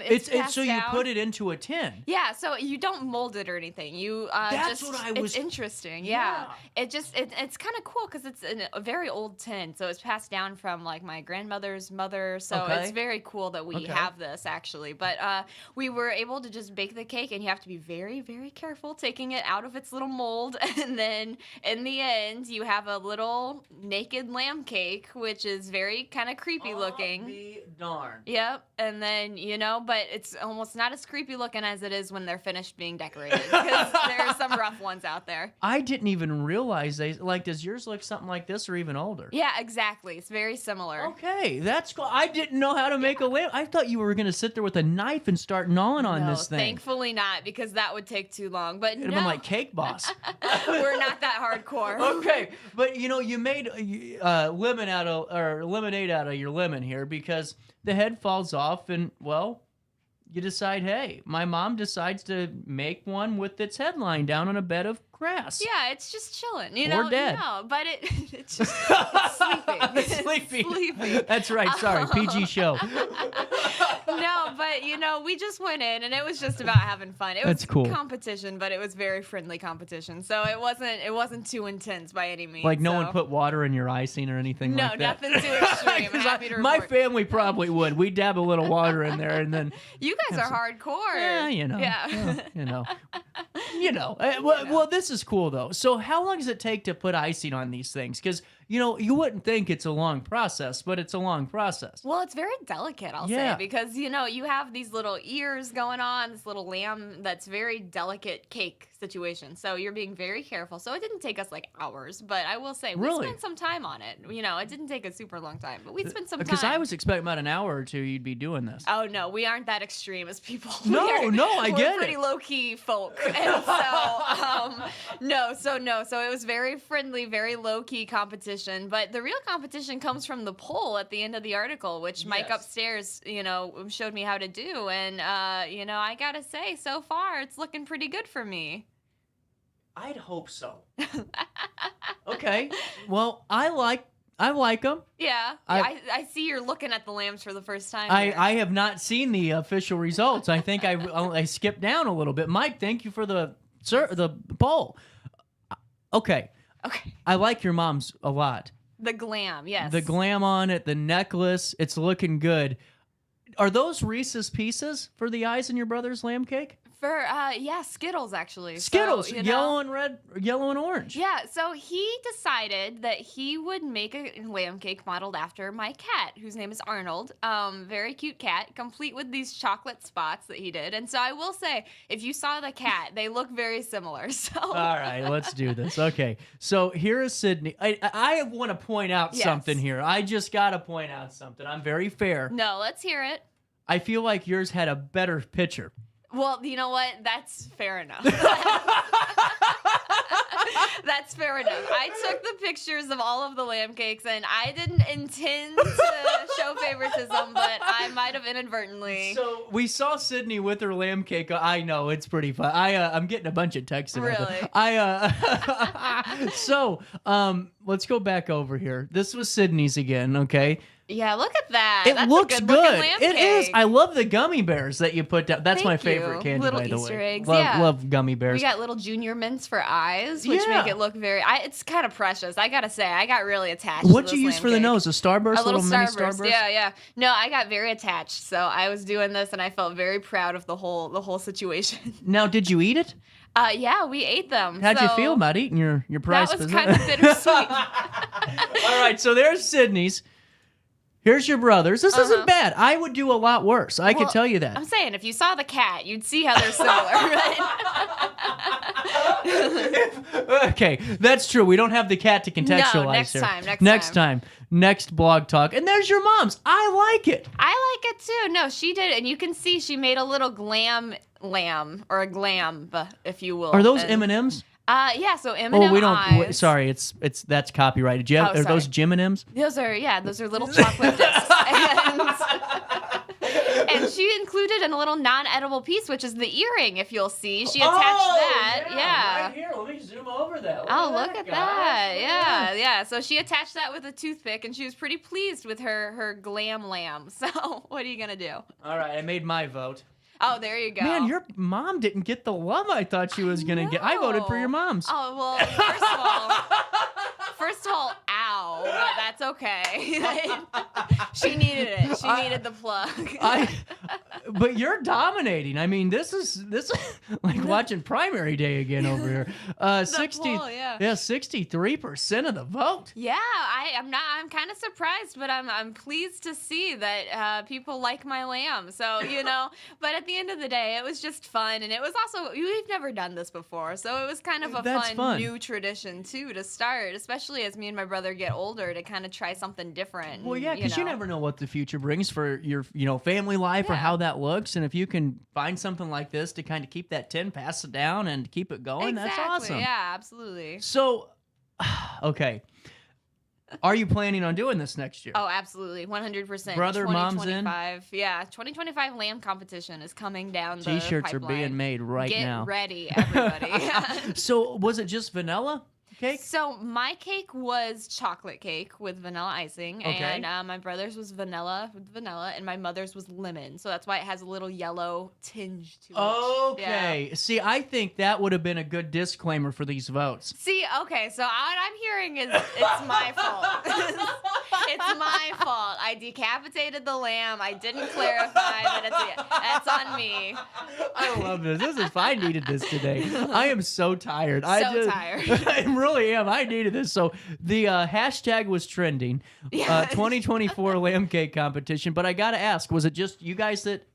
it's so you put it into a tin. Yeah. So you don't mold it or anything. You That's what I was. It's interesting. Yeah. It's kind of cool because it's a very old tin. So it's passed down from like my grandmother's mother. So it's very cool that we have this actually. But we were able to just bake the cake, and you have to be very, very careful taking it out of its little mold, and then in the end, you have a little naked lamb cake, which is very kind of creepy looking. Be darn. Yep. And then, but it's almost not as creepy looking as it is when they're finished being decorated, because there are some rough ones out there. I didn't even realize does yours look something like this or even older? Yeah, exactly. It's very similar. Okay, that's cool. I didn't know how to make a lamb. I thought you were going to sit there with a knife and start gnawing on this thing. Thankfully not, because that would take too long. But It'd have been like Cake Boss. We're not that hardcore. Okay, but you made lemonade out of your lemon here, because the head falls off, and well, you decide, hey, my mom decides to make one with its head lying down on a bed of grass. Yeah, it's just chilling, Or dead. No, but it's just it's sleeping. Sleepy. That's right. Sorry, PG show. No, but we just went in, and it was just about having fun. It was cool. Competition, but it was very friendly competition. So it wasn't too intense by any means. Like no one put water in your icing or anything like that. No, nothing too extreme. I'm happy to report. My family probably would. We dab a little water in there, and then you guys are hardcore. Yeah, Yeah. Well, this is cool though. So how long does it take to put icing on these things? Because you wouldn't think it's a long process, but it's a long process. Well, it's very delicate, I'll say, because you have these little ears going on, this little lamb that's very delicate cake situation. So you're being very careful. So it didn't take us like hours, but I will say we spent some time on it. It didn't take a super long time, but we spent some time. Because I was expecting about an hour or two you'd be doing this. Oh no, we aren't that extreme as people. No, I get it. We're pretty low key folk, and so it was very friendly, very low key competition. But the real competition comes from the poll at the end of the article, which Mike upstairs, showed me how to do. And, I got to say, so far, it's looking pretty good for me. I'd hope so. Okay. Well, I like them. Yeah. I see you're looking at the lambs for the first time. I have not seen the official results. I think I skipped down a little bit. Mike, thank you for the poll. Okay. I like your mom's a lot. The glam, yes. The glam on it, the necklace, it's looking good. Are those Reese's Pieces for the eyes in your brother's lamb cake? For Skittles actually. Skittles, So, yellow and orange. Yeah, so he decided that he would make a lamb cake modeled after my cat, whose name is Arnold. Very cute cat, complete with these chocolate spots that he did. And so I will say, if you saw the cat, they look very similar. So all right, let's do this. Okay, so here is Sydney. I want to point out something here. I just got to point out something. I'm very fair. No, let's hear it. I feel like yours had a better picture. Well, you know what? That's fair enough. That's fair enough. I took the pictures of all of the lamb cakes, and I didn't intend to show favoritism, but I might have inadvertently. So we saw Sydney with her lamb cake. I know, it's pretty fun. I'm getting a bunch of texts about Really? So let's go back over here. This was Sydney's again, okay? Yeah, look at that. It That's looks a good. Lamb It cake. is. I love the gummy bears that you put down. That's my Thank favorite you. candy, Little by the Easter way. eggs, Love gummy bears. We got little junior mints for eyes, which Yeah. make it look very. It's kind of precious. I gotta say, I got really attached. What'd to you this use lamb for the cake. nose? A starburst? A little mini starburst. starburst? Yeah. No, I got very attached. So I was doing this, and I felt very proud of the whole situation. Now, did you eat it? Yeah, we ate them. How'd you So feel about eating your prized That was possession? kind of bittersweet. All right, so there's Sydney's. Here's your brothers. This isn't bad. I would do a lot worse. I can tell you that. I'm saying, if you saw the cat, you'd see how they're similar, right? Okay, that's true. We don't have the cat to contextualize next here. time, Next blog talk. And there's your mom's. I like it. I like it too. No, she did it, and you can see she made a little glam lamb, or a glam, if you will. Are those and, M&Ms? Yeah, so M&M Oh, we don't. eyes. Sorry, that's copyrighted. Do you have, are those M&Ms? Those are little chocolate discs. And she included in a little non-edible piece, which is the earring. If you'll see, she attached that. Yeah. Right here. Let me zoom over that. Look at that. Yeah. So she attached that with a toothpick, and she was pretty pleased with her glam lamb. So what are you gonna do? All right, I made my vote. Oh, there you go. Man, your mom didn't get the love I thought she was going to get. I voted for your mom's. Oh, well, first of all, ow, but that's okay. She needed it. She needed the plug. But you're dominating. I mean, this is like watching primary day again over here. 63% of the vote. Yeah, I'm kind of surprised, but I'm pleased to see that people like my lamb. So, but at the end of the day, it was just fun, and it was also, we've never done this before, so it was kind of a fun new tradition too to start, especially as me and my brother get older, to kind of try something different. Well, yeah, because you never know what the future brings for your family life or how that looks, and if you can find something like this to kind of keep that 10, pass it down, and keep it going, that's awesome. Yeah, absolutely. So, okay. Are you planning on doing this next year? Oh, absolutely. 100%. Brother, mom's in? Yeah, 2025 lamb competition is coming down the T-shirts pipeline. are being made now. Get ready, everybody. So, was it just vanilla cake? So, my cake was chocolate cake with vanilla icing, and my brother's was vanilla, and my mother's was lemon. So, that's why it has a little yellow tinge to it. Okay. Yeah. See, I think that would have been a good disclaimer for these votes. See, okay, so what I'm hearing is it's my fault. It's my fault. I decapitated the lamb. I didn't clarify that that's on me. I love this. I needed this today. I am so tired. Tired. I really am. I needed this. So the hashtag was trending. 2024 lamb cake competition. But I got to ask, was it just you guys that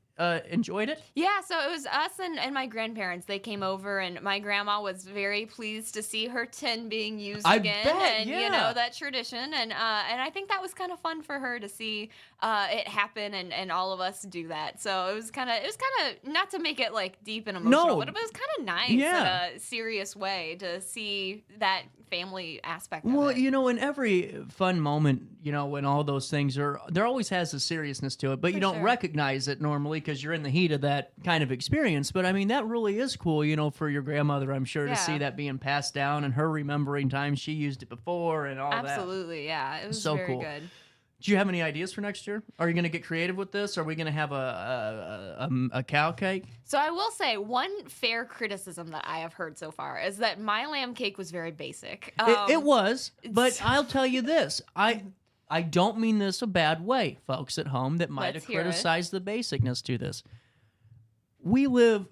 enjoyed it? Yeah, so it was us and my grandparents. They came over, and my grandma was very pleased to see her tin being used again. Bet, and that tradition, and I think that was kind of fun for her to see it happen, and all of us do that. So it was kind of not to make it like deep and emotional, but it was kind of nice in a serious way to see that family aspect of it. In every fun moment, when all those things there always has a seriousness to it, but you don't recognize it normally because you're in the heat of that kind of experience. But I mean, that really is cool, for your grandmother, I'm sure, to see that being passed down and her remembering times she used it before and all that. Absolutely, yeah. It was so very cool. good. Do you have any ideas for next year? Are you going to get creative with this? Are we going to have a cow cake? So I will say one fair criticism that I have heard so far is that my lamb cake was very basic. It was, but I'll tell you this. I don't mean this a bad way, folks at home that might have criticized the basicness to this. We live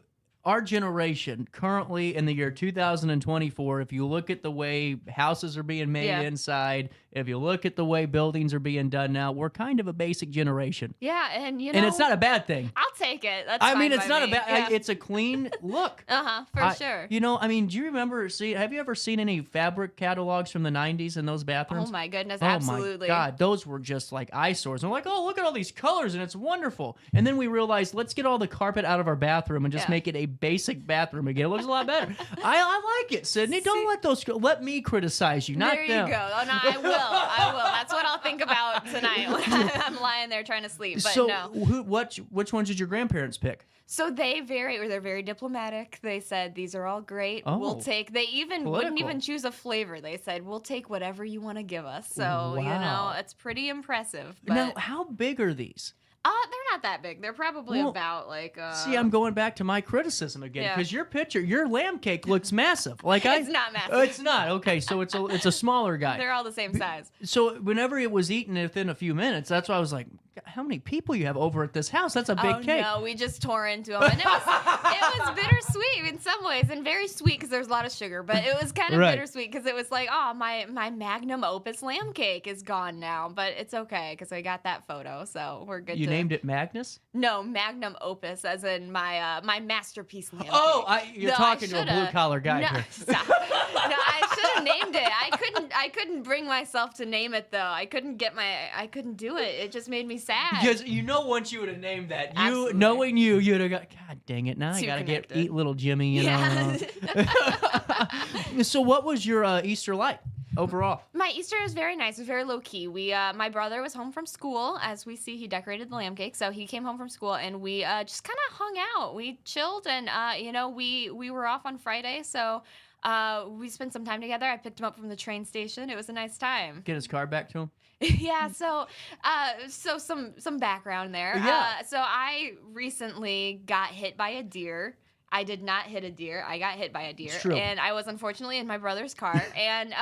our generation currently in the year 2024, if you look at the way houses are being made inside, if you look at the way buildings are being done now, we're kind of a basic generation. Yeah, and you know, and it's not a bad thing. I'll take it. That's I mean, fine it's by not me. a bad. It's a clean look. For sure. You know, I mean, do you remember? Have you ever seen any fabric catalogs from the '90s in those bathrooms? Oh my goodness, Oh absolutely. my God, those were just like eyesores. And we're like, oh, look at all these colors, and it's wonderful. And then we realized, let's get all the carpet out of our bathroom and just make it a basic bathroom again. It looks a lot better. I like it, Sydney. Don't let those. Let me criticize you, not there them. you go. Oh, no, I will. I will. That's what I'll think about tonight when I'm lying there trying to sleep. But So, no. which ones did your grandparents pick? So they're very diplomatic. They said these are all great. Oh, we'll take. They even wouldn't political. even choose a flavor. They said we'll take whatever you want to give us. So you know, Wow. it's pretty impressive. But Now, how big are these? they're not that big. They're probably Well, about like. See, I'm going back to my criticism again Yeah. because your lamb cake looks massive. Like It's not massive. It's not. Okay, so it's a smaller guy. They're all the same size. So whenever it was eaten within a few minutes, that's why I was like, how many people you have over at this house? That's a big cake. No, we just tore into them, and it was bittersweet in some ways, and very sweet because there's a lot of sugar. But it was kind of Right. bittersweet because it was like, oh, my magnum opus lamb cake is gone now, but it's okay because I got that photo, so we're good. You named it Magnus? No, magnum opus, as in my my masterpiece lamb Oh, cake. you're No, talking to a blue collar guy no, here. Stop. No, I should have named it. I couldn't bring myself to name it though. I couldn't do it. It just made me sad. Because you know, once you would have named that, Absolutely. knowing you'd have got, God dang it, now I Too gotta connected. eat little Jimmy, you know. So what was your Easter like overall? My Easter was very nice. It was very low key. My brother was home from school. As we see, he decorated the lamb cake. So he came home from school, and we just kind of hung out. We chilled, and we were off on Friday, so we spent some time together. I picked him up from the train station. It was a nice time. Get his car back to him? Yeah, so some background there. Yeah. So I recently got hit by a deer. I did not hit a deer. I got hit by a deer. It's true. And I was unfortunately in my brother's car. And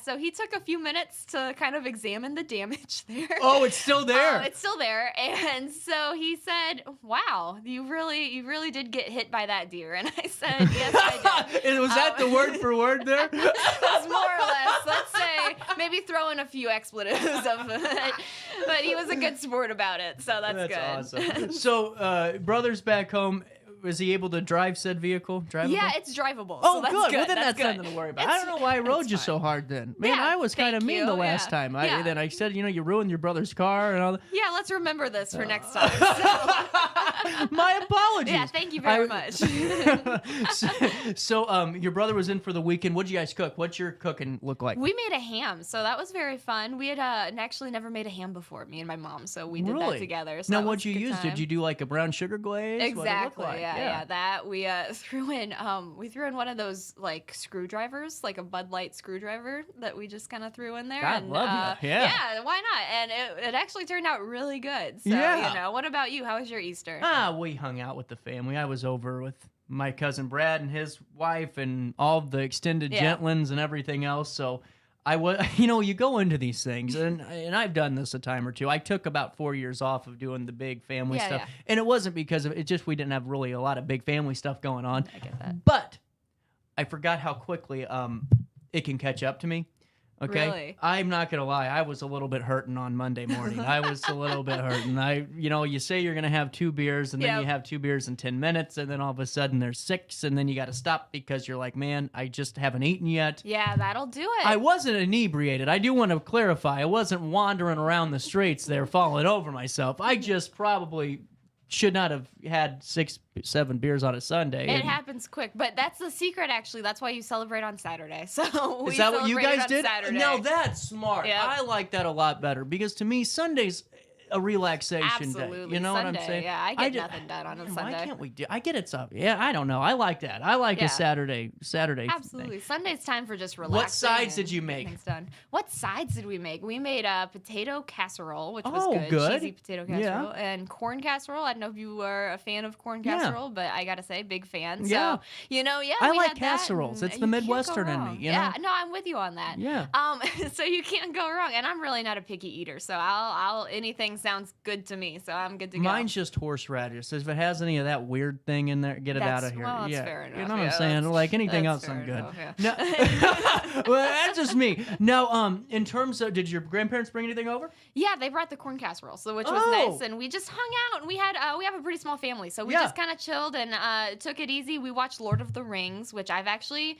so he took a few minutes to kind of examine the damage there. Oh, it's still there. It's still there. And so he said, wow, you really did get hit by that deer. And I said, yes, I did. And was that the word for word there? That's more or less. Let's say maybe throw in a few expletives of it. But he was a good sport about it. So that's good. Awesome. So, brother's back home. Was he able to drive said vehicle? Drivable? Yeah, it's drivable. Oh, so that's good. good. Well, then that's good. nothing to worry about. I don't know why I rode you so hard then. Man, Yeah, I was kind of thank mean you. the last Yeah. time. Yeah. Then I said, you ruined your brother's car and all that. Yeah, let's remember this for next time. My apologies. Yeah, thank you very much. So, your brother was in for the weekend. What did you guys cook? What's your cooking look like? We made a ham, so that was very fun. We had actually never made a ham before, me and my mom, so we did that together. So now, that what'd was a you good use? time. Did you do like a brown sugar glaze? What'd it look Exactly. like? Yeah. That we threw in one of those like screwdrivers, like a Bud Light screwdriver that we just kind of threw in there. God, and, love that. Yeah. Yeah, why not? And it actually turned out really good. So, Yeah. what about you? How was your Easter? We hung out with the family. I was over with my cousin Brad and his wife and all the extended gentlins and everything else. So I was, you go into these things, and I've done this a time or two. I took about 4 years off of doing the big family stuff, and it wasn't because of it. Just we didn't have really a lot of big family stuff going on. I get that. But I forgot how quickly it can catch up to me. Okay, Really? I'm not gonna lie. I was a little bit hurting on Monday morning. I was a little bit hurting. You say you're gonna have 2 beers, and then you have 2 beers in 10 minutes, and then all of a sudden there's 6, and then you got to stop because you're like, man, I just haven't eaten yet. Yeah, that'll do it. I wasn't inebriated. I do want to clarify. I wasn't wandering around the streets there falling over myself. I just probably should not have had 6, 7 beers on a Sunday. It happens quick, but that's the secret. Actually, that's why you celebrate on Saturday. So Is that what you guys did? Saturday. No, that's smart. Yep. I like that a lot better because to me, Sunday's a relaxation Absolutely. day. You know Sunday, what I'm saying? Yeah, I get nothing done on a Man, Sunday. Why can't we do? I get it's up. Yeah, I don't know. I like that. I like Yeah. a Saturday. Absolutely. Thing. Sunday's time for just relaxing. What sides and did you make? getting things done. What sides did we make? We made a potato casserole, which was Oh, good. Cheesy potato Yeah. casserole. And corn casserole. I don't know if you were a fan of corn Yeah. casserole, but I got to say, big fan. Yeah. So, I we like had that, casseroles. and It's the you can't go Midwestern in me, wrong. you Yeah, know? no, I'm with you on that. Yeah. So you can't go wrong. And I'm really not a picky eater, so I'll anything sounds good to me, so I'm good to go. Mine's just horseradish. If it has any of that weird thing in there, get it out of here. Well, that's yeah, fair enough. you know what I'm saying? Like anything else, I'm good. Enough, yeah. No, well, that's just me. Now, in terms of, did your grandparents bring anything over? Yeah, they brought the corn casserole, so which was nice, and we just hung out, and we have a pretty small family, so we just kind of chilled and took it easy. We watched Lord of the Rings, which I've actually,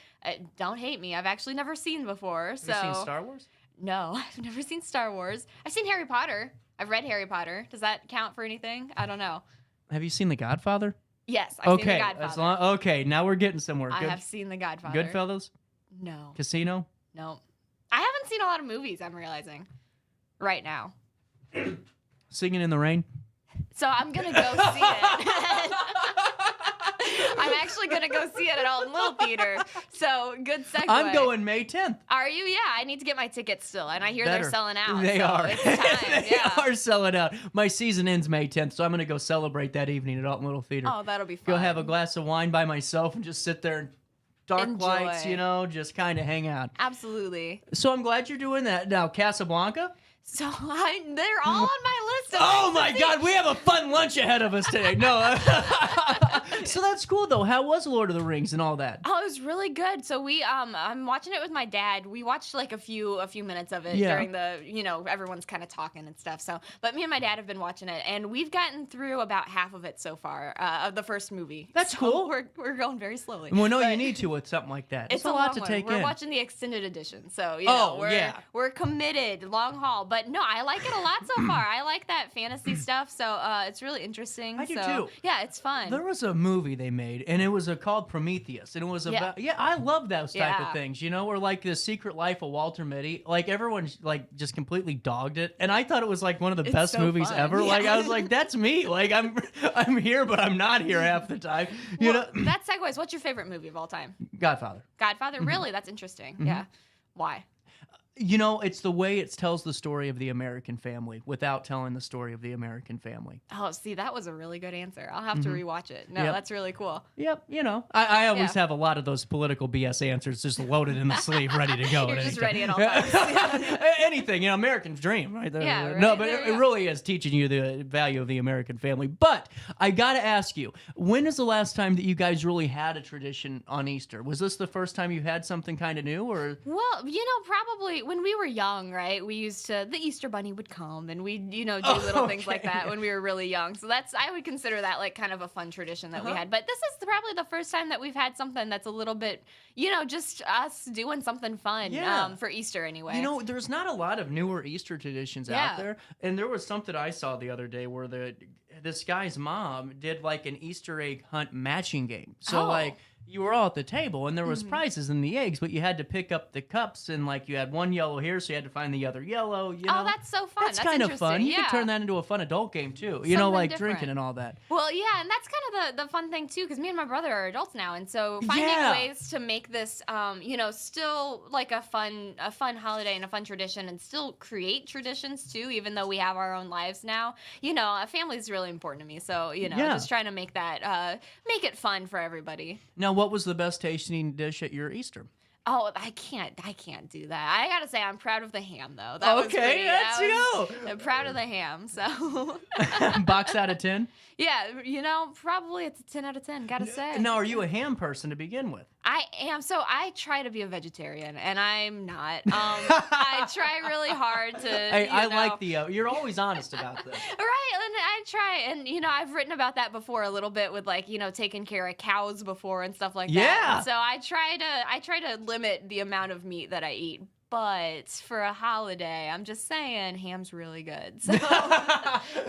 don't hate me, I've actually never seen before. Have you seen Star Wars? No, I've never seen Star Wars. I've seen Harry Potter. I've read Harry Potter. Does that count for anything? I don't know. Have you seen The Godfather? Yes, I've seen The Godfather. Okay, now we're getting somewhere. I have seen The Godfather. Goodfellas? No. Casino? No. I haven't seen a lot of movies, I'm realizing, right now. Singing in the Rain? So I'm going to go see it. I'm actually going to go see it at Alton Little Theater. So good segue. I'm going May 10th. Are you? Yeah, I need to get my tickets still. And I hear they're selling out. They are. It's time. They are selling out. My season ends May 10th, so I'm going to go celebrate that evening at Alton Little Theater. Oh, that'll be fun. Go have a glass of wine by myself and just sit there and dark lights, just kind of hang out. Absolutely. So I'm glad you're doing that. Now, Casablanca? So they're all on my list. Oh my God, we have a fun lunch ahead of us today. No, so that's cool though. How was Lord of the Rings and all that? Oh, it was really good. So we I'm watching it with my dad. We watched like a few minutes of it during the everyone's kind of talking and stuff. So, but me and my dad have been watching it, and we've gotten through about half of it so far of the first movie. That's cool. We're going very slowly. Well, no, you need to with something like that. It's a lot to take in. We're watching the extended edition, so we're committed, long haul. But no, I like it a lot so far. I like that fantasy stuff, so it's really interesting. I do too. Yeah, it's fun. There was a movie they made, and it was called Prometheus, and it was about I love those type of things. Where like the Secret Life of Walter Mitty, like everyone like just completely dogged it, and I thought it was like one of the best movies ever. Yeah. Like I was like, that's me. Like I'm here, but I'm not here half the time. That segues. What's your favorite movie of all time? Godfather. Godfather, really? That's interesting. Mm-hmm. Yeah. Why? It's the way it tells the story of the American family without telling the story of the American family. Oh, see, that was a really good answer. I'll have to rewatch it. No, that's really cool. Yep, I always have a lot of those political BS answers just loaded in the sleeve, ready to go. You're just ready at all times. Anything, American's dream, right? Yeah, right? No, but it really is teaching you the value of the American family. But I got to ask you, when is the last time that you guys really had a tradition on Easter? Was this the first time you had something kind of new, or? Well, probably when we were young, right? We used to, the Easter Bunny would come and we'd, do little things like that when we were really young. So I would consider that like kind of a fun tradition that we had. But this is probably the first time that we've had something that's a little bit, just us doing something fun for Easter anyway. There's not a lot of newer Easter traditions out there. And there was something I saw the other day where this guy's mom did like an Easter egg hunt matching game. So you were all at the table, and there was prizes in the eggs, but you had to pick up the cups, and like you had one yellow here, so you had to find the other yellow. Oh, that's so fun. That's kind of fun. You could turn that into a fun adult game too. Like drinking and all that. Well, yeah, and that's kind of the fun thing too, because me and my brother are adults now, and so finding ways to make this, still like a fun holiday and a fun tradition, and still create traditions too, even though we have our own lives now. A family is really important to me, so just trying to make that make it fun for everybody. Now, what was the best tasting dish at your Easter? Oh, I can't do that. I gotta say, I'm proud of the ham, though. That was pretty, let's go. I'm proud of the ham, so. Box out of 10? Yeah, probably it's a 10 out of 10, gotta say. Now, are you a ham person to begin with? I am. So I try to be a vegetarian, and I'm not. I try really hard to. Hey, I like you're always honest about this. Right, and I try, and I've written about that before a little bit with taking care of cows before and stuff like that. Yeah. And so I try to limit the amount of meat that I eat. But for a holiday, I'm just saying, ham's really good. So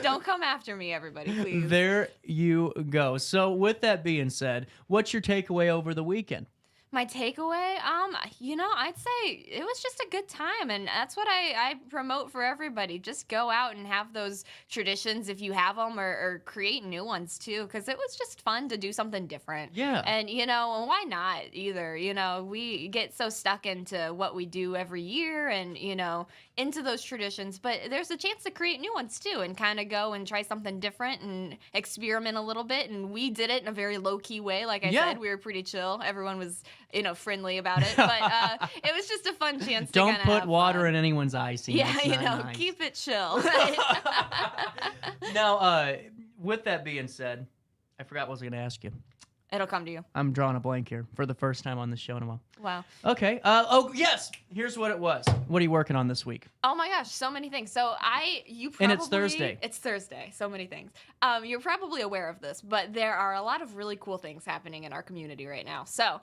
don't come after me, everybody, please. There you go. So with that being said, what's your takeaway over the weekend? My takeaway, I'd say it was just a good time, and that's what I promote for everybody. Just go out and have those traditions if you have them, or create new ones too, because it was just fun to do something different. Yeah. And, why not either? We get so stuck into what we do every year, and, into those traditions, but there's a chance to create new ones too and kind of go and try something different and experiment a little bit. And we did it in a very low-key way. Like I said, we were pretty chill. Everyone was, friendly about it. But it was just a fun chance Don't to put water in anyone's ice. Yeah, nice. Keep it chill. Now, with that being said, I forgot what I was going to ask you. It'll come to you. I'm drawing a blank here for the first time on the show in a while. Wow. Okay. Yes. Here's what it was. What are you working on this week? Oh my gosh, so many things. So And it's Thursday. It's Thursday. So many things. You're probably aware of this, but there are a lot of really cool things happening in our community right now. So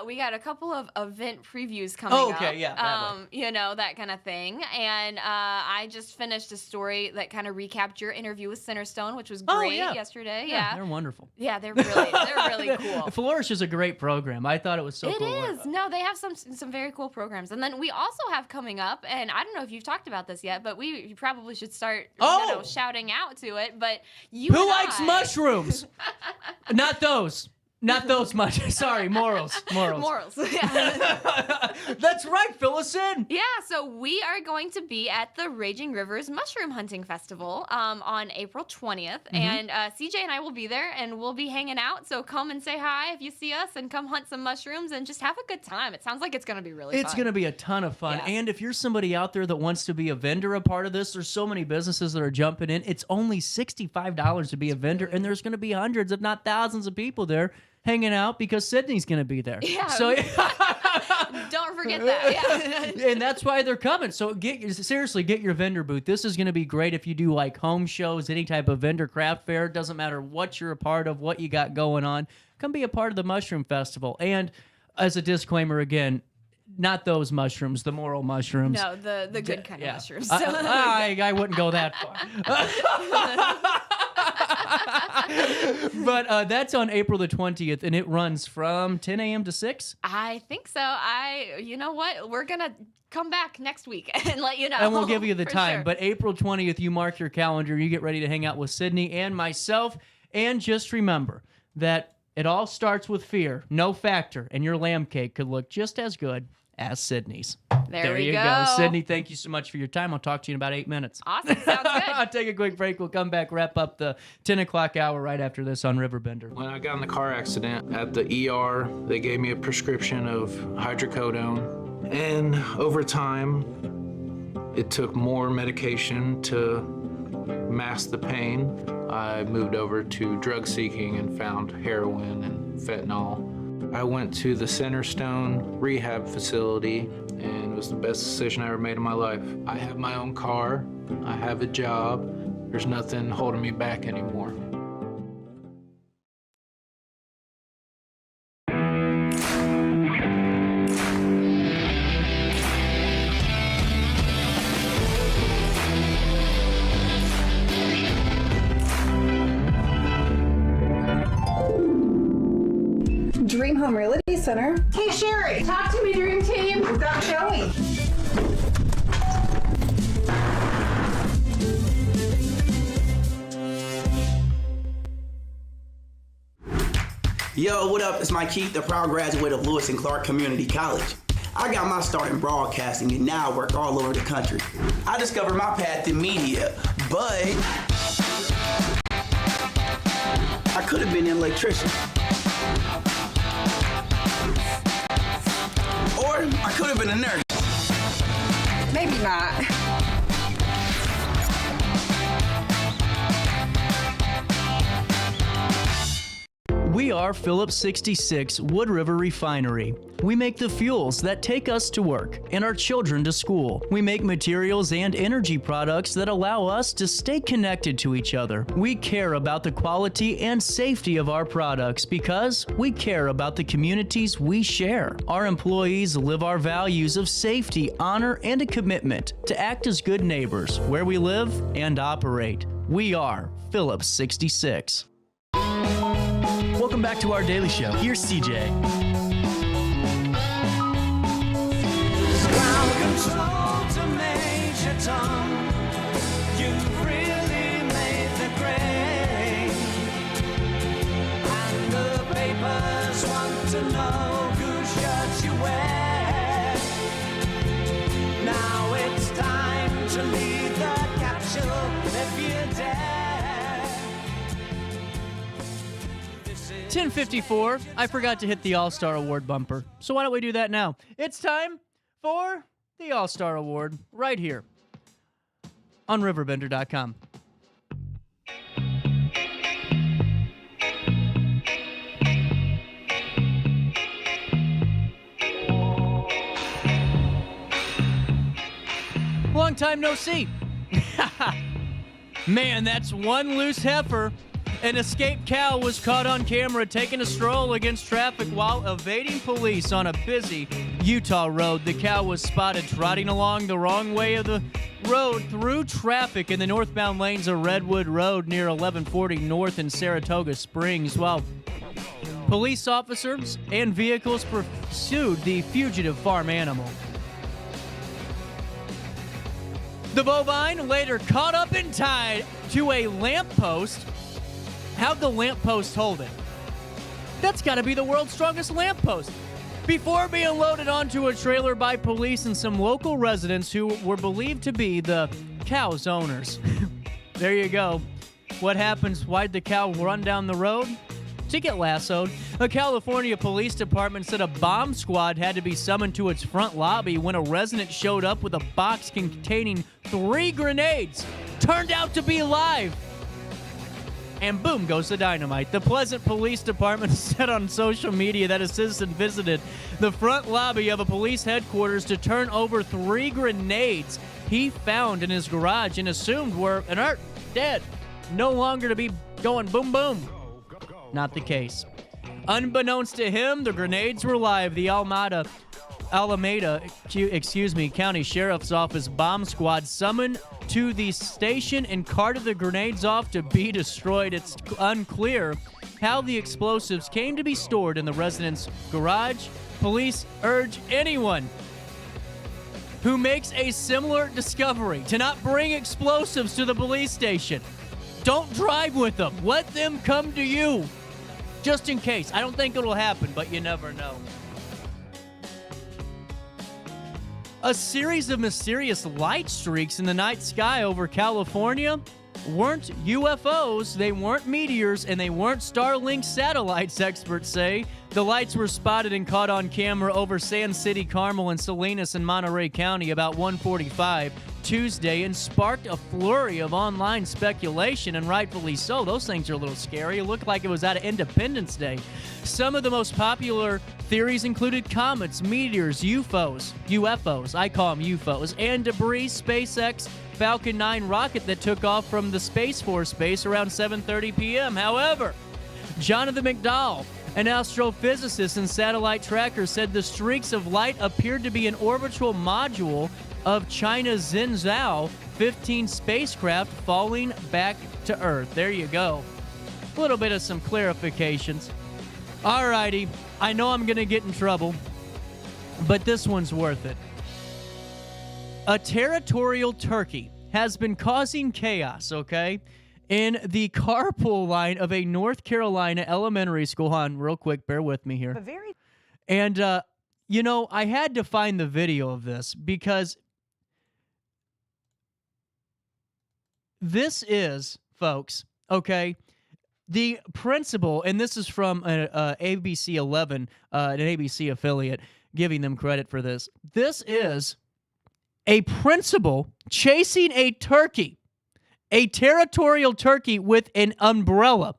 we got a couple of event previews coming up. Okay, yeah. That kind of thing. And I just finished a story that kind of recapped your interview with Centerstone, which was great yesterday. Yeah, they're wonderful. Yeah, they're really cool. Flourish is a great program. I thought it was so cool. It is. No, they have some very cool programs. And then we also have coming up, and I don't know if you've talked about this yet, but you probably should start shouting out to it. But Who likes mushrooms? Not those. Not those much. Sorry, morals. Yeah. That's right. Fill us in. Yeah, so we are going to be at the Raging Rivers Mushroom Hunting Festival on April 20th. Mm-hmm. And CJ and I will be there, and we'll be hanging out. So come and say hi if you see us, and come hunt some mushrooms and just have a good time. It sounds like it's going to be really fun. It's going to be a ton of fun. Yeah. And if you're somebody out there that wants to be a vendor a part of this, there's so many businesses that are jumping in. It's only $65 to be a vendor, and there's going to be hundreds, if not thousands of people there hanging out because Sydney's going to be there. Yeah. So don't forget that. Yeah. And that's why they're coming. So get your vendor booth. This is going to be great if you do like home shows, any type of vendor craft fair. It doesn't matter what you're a part of, what you got going on. Come be a part of the Mushroom Festival. And as a disclaimer again, not those mushrooms, the moral mushrooms. No, the good kind of mushrooms. I wouldn't go that far. But that's on April the 20th, and it runs from 10 a.m. to 6? I think so. You know what? We're going to come back next week and let you know. And we'll give you the time. Sure. But April 20th, you mark your calendar. You get ready to hang out with Sydney and myself. And just remember that it all starts with fear, no factor, and your lamb cake could look just as good as Sydney's. There you go. Sydney, thank you so much for your time. I'll talk to you in about 8 minutes. Awesome. Sounds good. I'll take a quick break. We'll come back, wrap up the 10 o'clock hour right after this on Riverbender. When I got in the car accident at the ER, they gave me a prescription of hydrocodone. And over time, it took more medication to mask the pain. I moved over to drug seeking and found heroin and fentanyl. I went to the Centerstone rehab facility, and it was the best decision I ever made in my life. I have my own car, I have a job, there's nothing holding me back anymore. Dream Home Realty Center. Hey, Sherry. Talk to me, Dream Team. We've got Joey. Yo, what up? It's Mike Keith, the proud graduate of Lewis and Clark Community College. I got my start in broadcasting and now I work all over the country. I discovered my path in media, but I could have been an electrician. Or I could have been a nurse. Maybe not. We are Phillips 66 Wood River Refinery. We make the fuels that take us to work and our children to school. We make materials and energy products that allow us to stay connected to each other. We care about the quality and safety of our products because we care about the communities we share. Our employees live our values of safety, honor, and a commitment to act as good neighbors where we live and operate. We are Phillips 66. Welcome back to our daily show. Here's CJ. Ground control to Major Tom. You've really made the grade. And the papers want to know whose shirt you wear. Now it's time 10:54. I forgot to hit the All-Star Award bumper. So why don't we do that now? It's time for the All-Star Award right here on RiverBender.com. Long time no see. Man, that's one loose heifer. An escaped cow was caught on camera taking a stroll against traffic while evading police on a busy Utah road. The cow was spotted trotting along the wrong way of the road through traffic in the northbound lanes of Redwood Road near 1140 North in Saratoga Springs, while police officers and vehicles pursued the fugitive farm animal. The bovine later caught up and tied to a lamppost. How'd the lamppost hold it? That's got to be the world's strongest lamppost. Before being loaded onto a trailer by police and some local residents who were believed to be the cow's owners. There you go. What happens? Why'd the cow run down the road? To get lassoed. A California police department said a bomb squad had to be summoned to its front lobby when a resident showed up with a box containing 3 grenades. Turned out to be live. And boom goes the dynamite. The Pleasant Police Department said on social media that a citizen visited the front lobby of a police headquarters to turn over 3 grenades he found in his garage and assumed were inert, dead, no longer to be going boom boom. Not the case. Unbeknownst to him, the grenades were live. The Alameda County Sheriff's Office bomb squad summoned to the station and carted the grenades off to be destroyed. It's unclear how the explosives came to be stored in the resident's garage. Police urge anyone who makes a similar discovery to not bring explosives to the police station. Don't drive with them. Let them come to you. Just in case. I don't think it'll happen, but you never know. A series of mysterious light streaks in the night sky over California weren't UFOs, they weren't meteors, and they weren't Starlink satellites, experts say. The lights were spotted and caught on camera over San City, Carmel, and Salinas in Monterey County about 1:45 Tuesday and sparked a flurry of online speculation, and rightfully so. Those things are a little scary. It looked like it was out of Independence Day. Some of the most popular theories included comets, meteors, UFOs, I call them UFOs, and debris. SpaceX Falcon 9 rocket that took off from the Space Force base around 7:30 p.m. However, Jonathan McDowell, an astrophysicist and satellite tracker, said the streaks of light appeared to be an orbital module of China's Zhenzhou 15 spacecraft falling back to Earth. There you go. A little bit of some clarifications. Alrighty, I know I'm going to get in trouble, but this one's worth it. A territorial turkey has been causing chaos, okay, in the carpool line of a North Carolina elementary school. Hold on, real quick, bear with me here. And, I had to find the video of this because this is, folks, okay, the principal, and this is from ABC 11, an ABC affiliate, giving them credit for this. This is a principal chasing a turkey, a territorial turkey with an umbrella.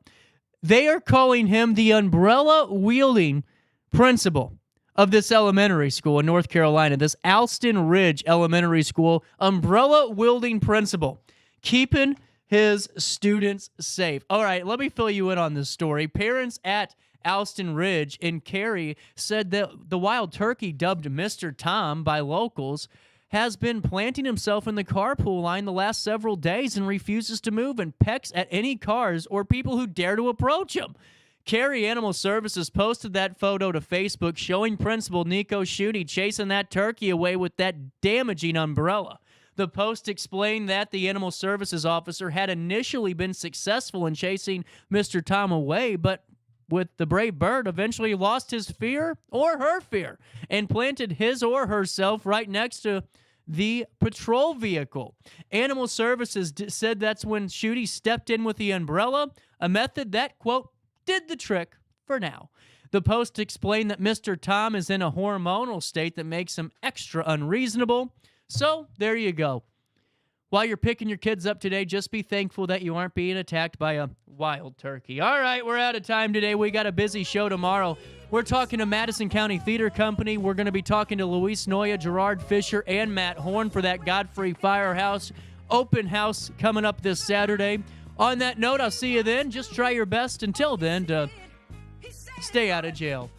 They are calling him the umbrella-wielding principal of this elementary school in North Carolina, this Alton Ridge Elementary School, umbrella-wielding principal, keeping his students safe. All right, let me fill you in on this story. Parents at Alton Ridge in Cary said that the wild turkey, dubbed Mr. Tom by locals, has been planting himself in the carpool line the last several days and refuses to move and pecks at any cars or people who dare to approach him. Cary Animal Services posted that photo to Facebook showing Principal Nico Schutte chasing that turkey away with that damaging umbrella. The post explained that the Animal Services officer had initially been successful in chasing Mr. Tom away, but with the brave bird eventually lost his fear or her fear and planted his or herself right next to the patrol vehicle. Animal Services said that's when Schutte stepped in with the umbrella, a method that, quote, did the trick for now. The Post explained that Mr. Tom is in a hormonal state that makes him extra unreasonable. So there you go. While you're picking your kids up today, just be thankful that you aren't being attacked by a wild turkey. All right, we're out of time today. We got a busy show tomorrow. We're talking to Madison County Theater Company. We're going to be talking to Luis Noya, Gerard Fisher, and Matt Horn for that Godfrey Firehouse open house coming up this Saturday. On that note, I'll see you then. Just try your best until then to stay out of jail.